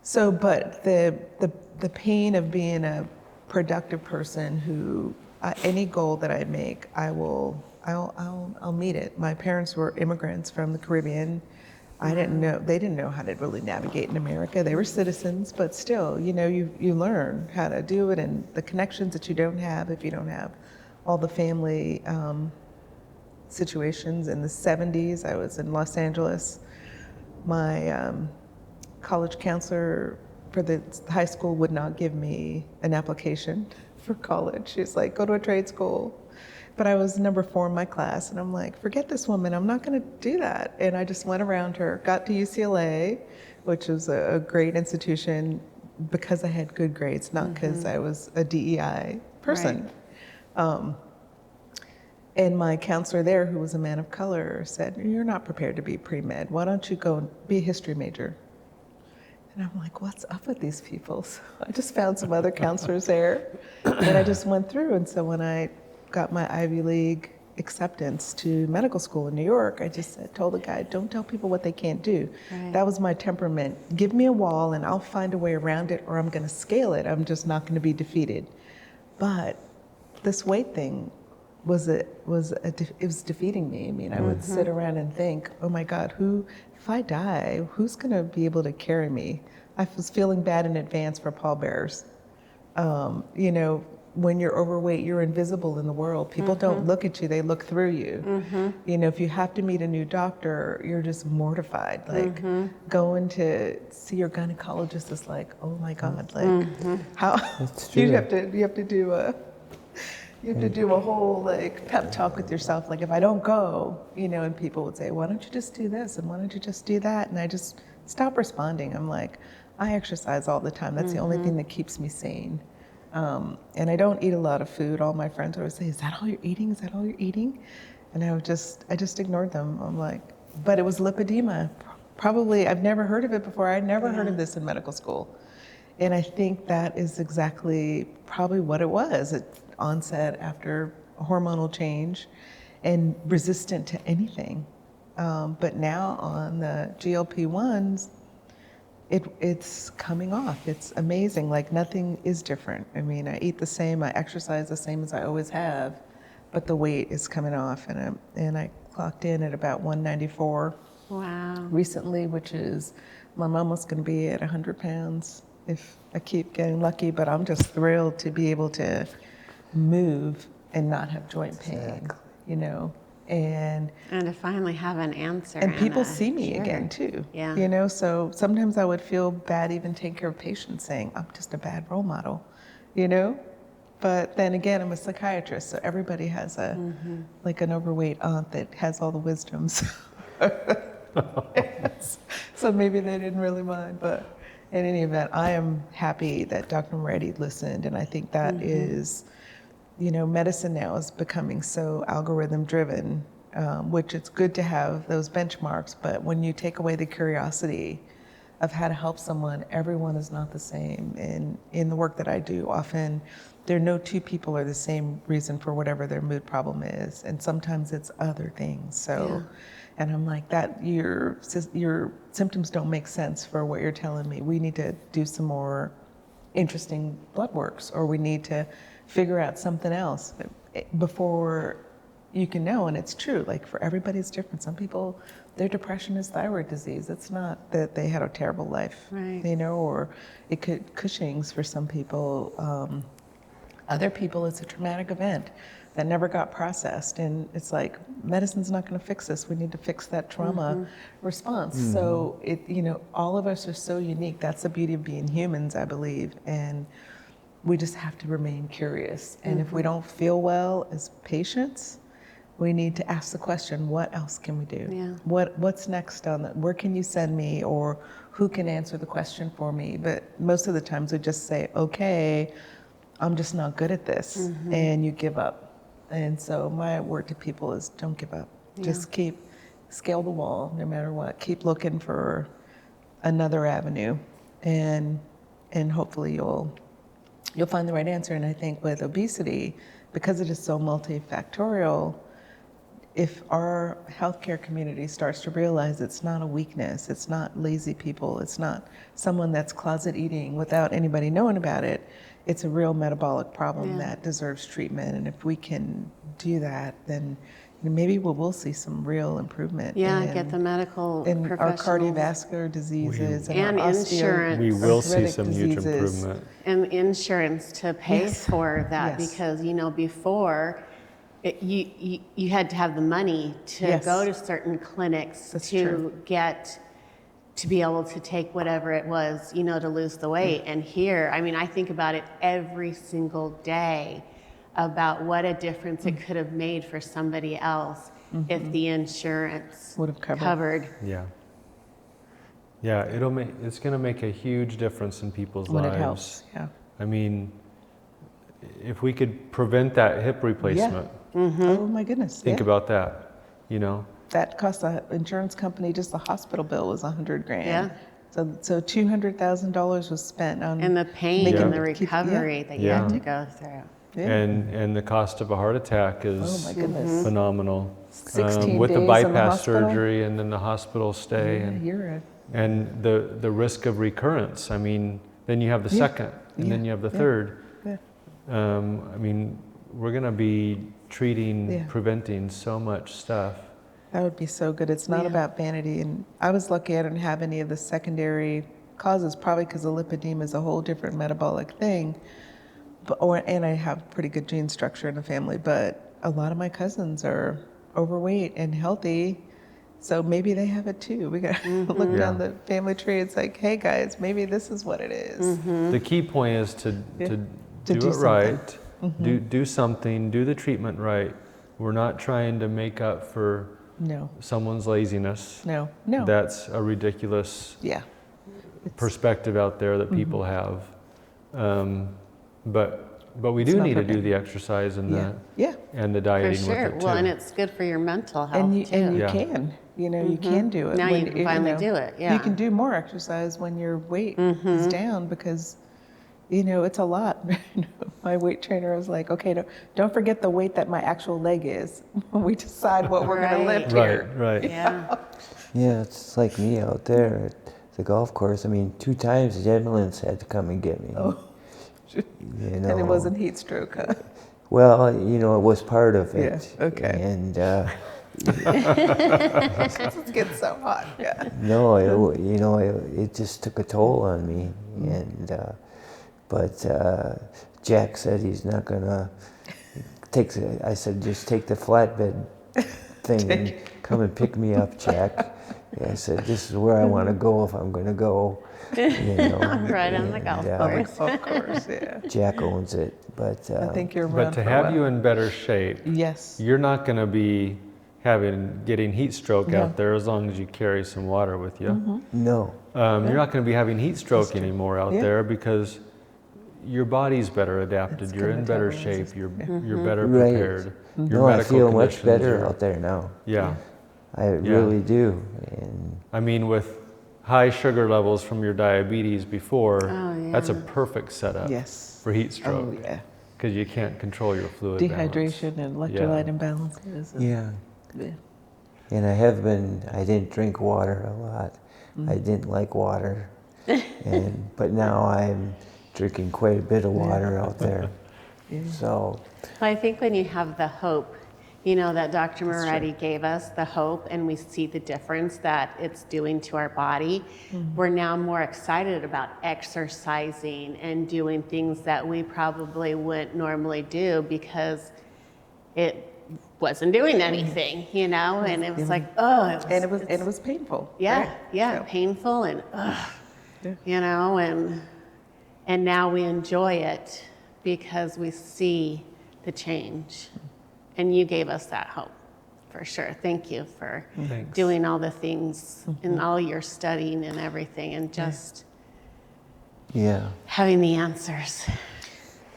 So, but the pain of being a productive person who, any goal that I make, I will I'll meet it. My parents were immigrants from the Caribbean. I didn't know, they didn't know how to really navigate in America. They were citizens, but still, you know, you learn how to do it, and the connections that you don't have if you don't have all the family situations. In the 70s, I was in Los Angeles. My college counselor for the high school would not give me an application for college. She's like, go to a trade school. But I was number 4 in my class, and I'm like, forget this woman, I'm not gonna do that. And I just went around her, got to UCLA, which was a great institution because I had good grades, not because I was a DEI person. Right. And my counselor there, who was a man of color, said, you're not prepared to be pre-med. Why don't you go be a history major? And I'm like, what's up with these people? So I just found some other counselors there, and I just went through. And so when I got my Ivy League acceptance to medical school in New York, I just told the guy, don't tell people what they can't do. Right. That was my temperament. Give me a wall and I'll find a way around it, or I'm gonna scale it. I'm just not gonna be defeated. But this weight thing it was defeating me. I mean, I would sit around and think, oh my God, if I die, who's gonna be able to carry me? I was feeling bad in advance for pallbearers. You know, when you're overweight, you're invisible in the world. People don't look at you, they look through you. You know, if you have to meet a new doctor, you're just mortified. Like going to see your gynecologist is like, oh my God, like how That's true. you have to do a whole like pep talk with yourself. Like if I don't go, you know, and people would say, why don't you just do this? And why don't you just do that? And I just stop responding. I'm like, I exercise all the time. That's the only thing that keeps me sane. And I don't eat a lot of food. All my friends always say, is that all you're eating? Is that all you're eating? And I just ignored them. I'm like, but it was lipedema. Probably, I've never heard of it before. I'd never heard of this in medical school. And I think that is exactly probably what it was. It onset after a hormonal change and resistant to anything. But now on the GLP-1s, it's coming off. It's amazing. Like nothing is different. I mean, I eat the same, I exercise the same as I always have, but the weight is coming off. And I clocked in at about 194 Wow. recently, which is, I'm almost going to be at 100 pounds if I keep getting lucky. But I'm just thrilled to be able to move and not have joint pain. Exactly. You know. And to finally have an answer. And people a see me cure. again too. Yeah. You know, so sometimes I would feel bad even taking care of patients saying, I'm just a bad role model, you know? But then again, I'm a psychiatrist, so everybody has like an overweight aunt that has all the wisdoms. So maybe they didn't really mind, but in any event, I am happy that Dr. Moretti listened, and I think that is, you know, medicine now is becoming so algorithm driven, which it's good to have those benchmarks, but when you take away the curiosity of how to help someone, everyone is not the same. And in the work that I do, often there are no two people are the same reason for whatever their mood problem is, and sometimes it's other things. So, and I'm like, that your symptoms don't make sense for what you're telling me. We need to do some more interesting blood works, or we need to figure out something else before you can know. And it's true, like for everybody it's different. Some people, their depression is thyroid disease. It's not that they had a terrible life, Right. you know, or it could Cushing's for some people. Other people, it's a traumatic event that never got processed. And it's like, medicine's not gonna fix this. We need to fix that trauma response. So it, you know, all of us are so unique. That's the beauty of being humans, I believe. And we just have to remain curious. And if we don't feel well as patients, we need to ask the question, what else can we do? Yeah. What's next on that? Where can you send me, or who can answer the question for me? But most of the times we just say, okay, I'm just not good at this, and you give up. And so my word to people is don't give up. Just scale the wall no matter what. Keep looking for another avenue, and hopefully you'll find the right answer. And I think with obesity, because it is so multifactorial, if our healthcare community starts to realize it's not a weakness, it's not lazy people, it's not someone that's closet eating without anybody knowing about it, it's a real metabolic problem that deserves treatment. And if we can do that, then maybe we'll see some real improvement. Yeah, in, get the medical in our professionals. cardiovascular diseases And our insurance. We will see arthritic some huge diseases. improvement. And insurance to pay Yes. for that, Yes. because, you know, before, you had to have the money to Yes. go to certain clinics That's to true. to be able to take whatever it was, you know, to lose the weight. And here, I mean, I think about it every single day about what a difference it could have made for somebody else if the insurance Would have covered. covered. Yeah. Yeah, it's going to make a huge difference in people's When lives. it helps, yeah. I mean, if we could prevent that hip replacement, Oh my goodness. think yeah. about that, you know? That cost the insurance company, just the hospital bill was $100,000. Yeah. So $200,000 was spent on And the pain making and the it keep- recovery that you Yeah. had to go through. Yeah. And the cost of a heart attack is Oh my goodness. phenomenal. 16 with the days in the bypass hospital? surgery and then the hospital stay Yeah, and you're and the risk of recurrence. I mean, then you have the Yeah. second, and then Yeah. you have the Yeah. third. Yeah. I mean, we're going to be treating, Yeah. preventing so much stuff. That would be so good. It's not Yeah. about vanity. And I was lucky I didn't have any of the secondary causes, probably because the lipedema is a whole different metabolic thing. And I have pretty good gene structure in the family, but a lot of my cousins are overweight and healthy. So maybe they have it too. We got to look down Yeah. the family tree. It's like, hey guys, maybe this is what it is. The key point is to To do do it something. right, do something, do the treatment right. We're not trying to make up for No, someone's laziness. no. That's a ridiculous Yeah. perspective out there that people have. But we It's do not need to for do him. the exercise and Yeah. Yeah. the For dieting sure. with it too. Well, and it's good for your mental health And you too. Yeah. can, you can do it. Now you can finally do it, yeah. You can do more exercise when your weight is down because, it's a lot. My weight trainer was like, okay, don't forget the weight that my actual leg is when we decide what we're going to Right. lift Right, here. right. Yeah. Yeah, it's like me out there at the golf course. I mean, 2 times the ambulance had to come and get me. Oh. You know. And it wasn't heat stroke, huh? Well, it was part of it. Yeah, okay. And It gets so hot, yeah. no, it just took a toll on me. And but Jack said he's not gonna take. I said just take the flatbed thing and come and pick me up, Jack. I said this is where I want to go if I'm going to go. Right on the and, golf course. Of course, yeah. Jack owns it, but I think you're But around to for a have while. you in better shape, Yes. you're not going to be getting heat stroke No. out there as long as you carry some water with you. no. You're not going to be having heat stroke anymore out Yeah. there because your body's better adapted. It's You're in better metabolism. shape. You're better Right. prepared. Your No, I medical feel much conditions better are- out there now. Yeah. I really do. And I mean, with high sugar levels from your diabetes before, that's a yeah. perfect setup Yes. for heat Oh, stroke yeah. because you can't control your fluid balance. Dehydration and electrolyte imbalances. and- yeah. Yeah. And I didn't drink water a lot. I didn't like water. But now I'm drinking quite a bit of water out there. Yeah. So, Well, I think when you have the hope, that Dr. Moretti gave us, the hope, and we see the difference that it's doing to our body, we're now more excited about exercising and doing things that we probably wouldn't normally do because it wasn't doing anything, and it was like, oh, And it was painful. yeah, right? yeah, So, painful and Yeah. and now we enjoy it because we see the change. And you gave us that hope, for sure. Thank you for Thanks. doing all the things and all your studying and everything and just yeah. having the answers.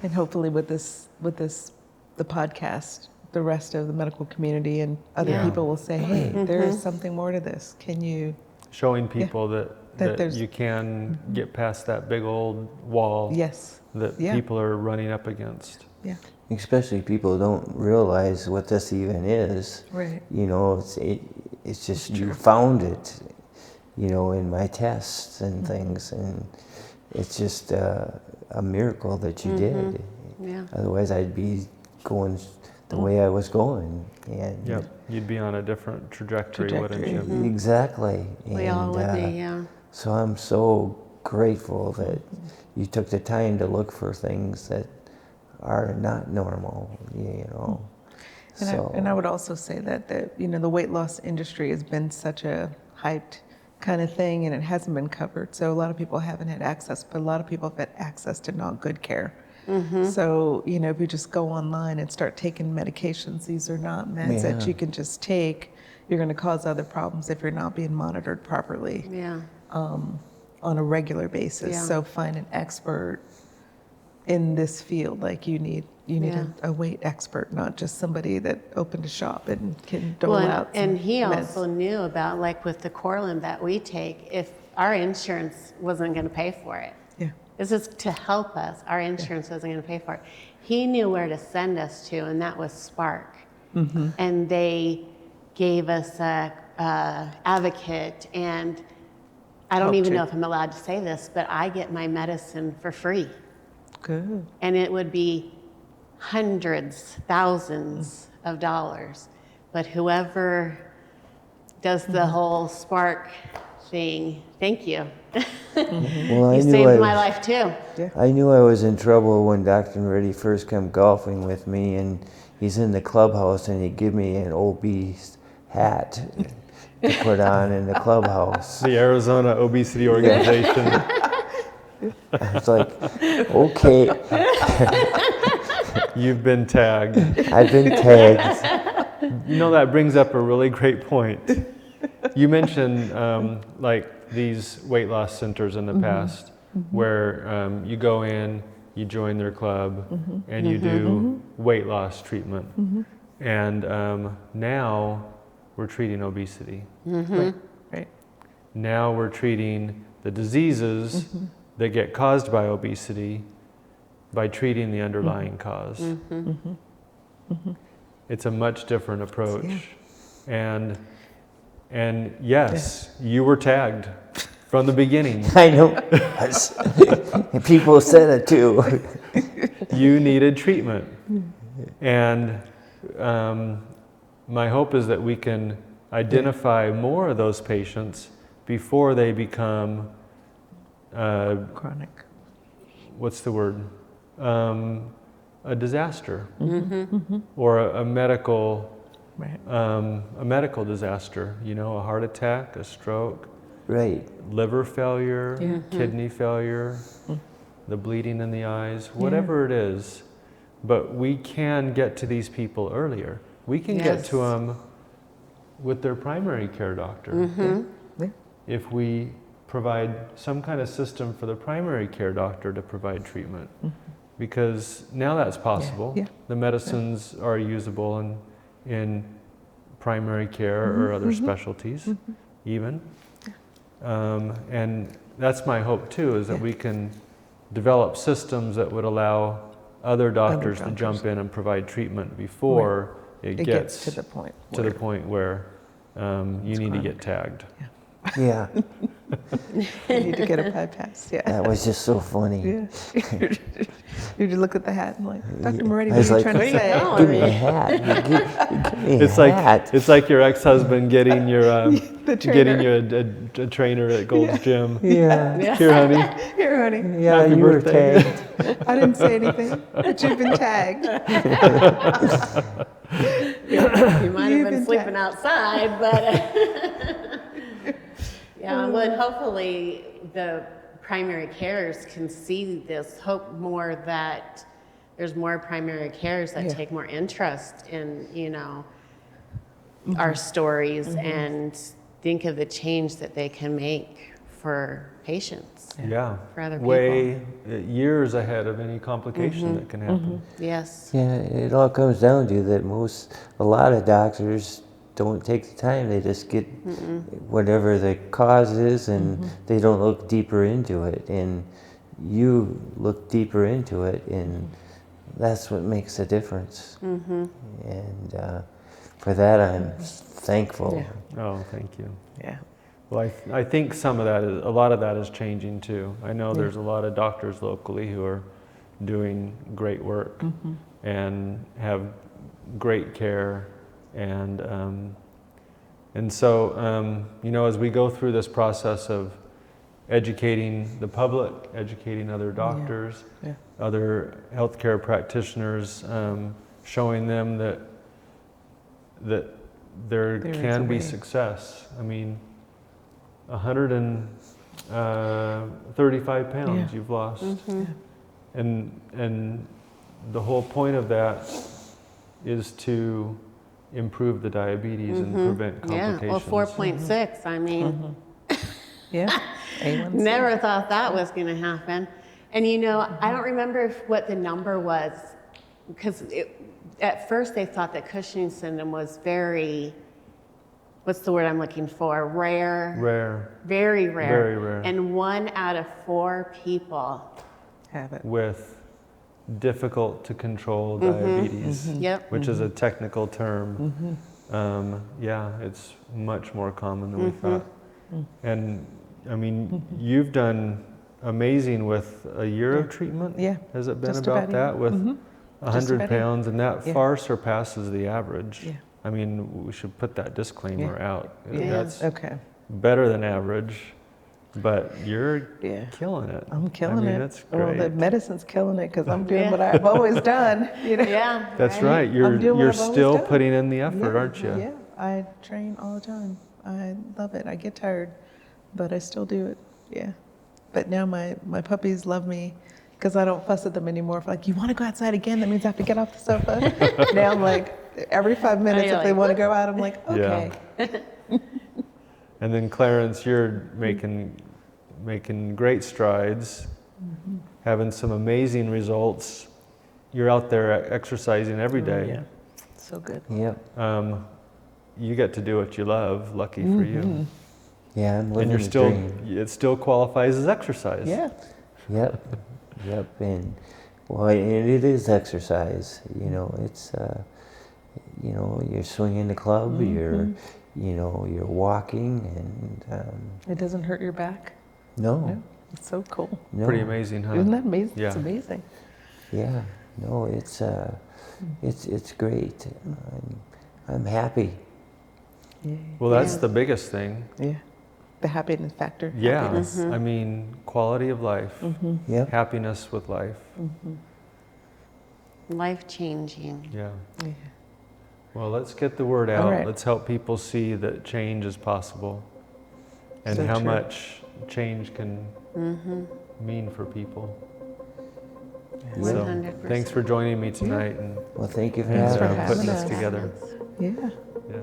And hopefully with the podcast, the rest of the medical community and other Yeah. people will say, hey, there is something more to this. Can you? Showing people That that there's- you can get past that big old wall Yes. that Yeah. people are running up against. Yeah. Especially people don't realize what this even is. Right. It's just you found it, in my tests and things, and it's just a miracle that you did. Yeah. Otherwise, I'd be going the way I was going. And Yep, you'd be on a different trajectory, wouldn't you? exactly. We all would be, yeah. So I'm so grateful that you took the time to look for things that are not normal, you know. And I would also say that the weight loss industry has been such a hyped kind of thing, and it hasn't been covered. So a lot of people haven't had access, but a lot of people have had access to not good care. So, if you just go online and start taking medications, these are not meds that you can just take. You're going to cause other problems if you're not being monitored properly on a regular basis. Yeah. So find an expert in this field. Like you need a weight expert, not just somebody that opened a shop and can dole out some and he meds. also knew about, like with the Corlin that we take, if our insurance wasn't going to pay for it. Yeah. This is to help us. Our insurance wasn't going to pay for it. He knew where to send us to, and that was Spark. And they gave us a advocate, and I don't even know if I'm allowed to say this, but I get my medicine for free. Good. And it would be hundreds, thousands of dollars. But whoever does the whole Spark thing, thank you. Well, You saved my life too. I knew I was in trouble when Dr. Reddy first came golfing with me, and he's in the clubhouse, and he gave me an obese hat to put on in the clubhouse. The Arizona Obesity Organization. It's like, okay, You've been tagged. I've been tagged. You know, that brings up a really great point. You mentioned like these weight loss centers in the past where you go in, you join their club, and you do weight loss treatment. And now we're treating obesity. Right. Now we're treating the diseases that get caused by obesity by treating the underlying cause. It's a much different approach. And yes, you were tagged from the beginning. I know. And people said it too. You needed treatment. And my hope is that we can identify more of those patients before they become Chronic. what's the word? A disaster or a medical disaster. You know, a heart attack, a stroke, Right. liver failure, kidney failure, the bleeding in the eyes, whatever it is. But we can get to these people earlier. We can get to them with their primary care doctor. If we provide some kind of system for the primary care doctor to provide treatment. Because now that's possible. The medicines are usable in primary care or other specialties even. And that's my hope too, is that we can develop systems that would allow other doctors to jump in and provide treatment before it gets to the point where you need to get tagged. Yeah. you need to get a bypass. That was just so funny. You just look at the hat and like, Dr. Moretti, I what was are you like, trying to say? Give me a hat. Give me It's a hat. it's like your ex-husband getting your The getting trainer. you a trainer at Gold's Gym. Yeah. Here, honey. Here, honey. Yeah, Happy you were birthday. tagged. I didn't say anything, but you've been tagged. You might have You've been been sleeping outside, but yeah, well, and hopefully the primary carers can see this, hope more that there's more primary carers that take more interest in, you know, our stories and think of the change that they can make for patients. Yeah. For other people. Way years ahead of any complication that can happen. Yes. Yeah, it all comes down to that a lot of doctors don't take the time. They just get whatever the cause is and they don't look deeper into it. And you look deeper into it, and that's what makes a difference. And for that, I'm thankful. Oh, thank you. Yeah. Well, I think a lot of that is changing too. I know there's a lot of doctors locally who are doing great work and have great care, and so you know, as we go through this process of educating the public, educating other doctors, other healthcare practitioners, showing them that there can be success. I mean, 135 pounds you've lost, and the whole point of that is to improve the diabetes and prevent complications. Yeah, well, 4.6, I mean, Yeah. A1C. never thought that was going to happen. And you know, I don't remember what the number was, because at first they thought that Cushing's syndrome was very, what's the word I'm looking for? Rare. Rare. Very rare. Very rare. And 1 out of 4 people Have it. With difficult to control diabetes, Yep. which is a technical term. Yeah, it's much more common than we thought. And I mean, you've done amazing with a year of treatment. Yeah. Has it been Just about about that with 100 about pounds, and that Yeah. far surpasses the average. Yeah. I mean, we should put that disclaimer out. Yeah. That's Okay. better than average, but you're Yeah. killing it. I'm killing I mean, it. That's Well, great. the medicine's killing it because I'm doing what I've always done. You know? Yeah. That's right. You're doing what you're I've always still done. putting in the effort, Yeah, aren't you? Yeah, I train all the time. I love it. I get tired, but I still do it. Yeah. But now my puppies love me because I don't fuss at them anymore. If like, you want to go outside again? That means I have to get off the sofa. Now I'm like, every 5 minutes, you're if they like, want to go out, I'm like, Yeah. okay. And then Clarence, you're making great strides, having some amazing results. You're out there exercising every day. Yeah. So good. Yep. You get to do what you love. Lucky for you. Yeah, I'm And living you're the still, dream. it still qualifies as exercise. Yeah. Yep, yep, and well, and it is exercise. You know, it's you know, you're swinging the club, you're, you know, you're walking, and It doesn't hurt your back. no, It's so cool. no, Pretty amazing, huh? Isn't that amazing? Yeah. It's amazing. yeah, no, it's great. I'm happy. Yeah. Well, that's Yeah. the biggest thing. Yeah. The happiness factor. Yeah. Happiness. I mean, quality of life, Yep. happiness with life. Life changing. Yeah. Yeah. Well, let's get the word out. All right. Let's help people see that change is possible and So how true. much change can mean for people. So, 100%. thanks for joining me tonight and Well, thank you for Thanks having for us. putting having this us. together. Yeah. Yeah.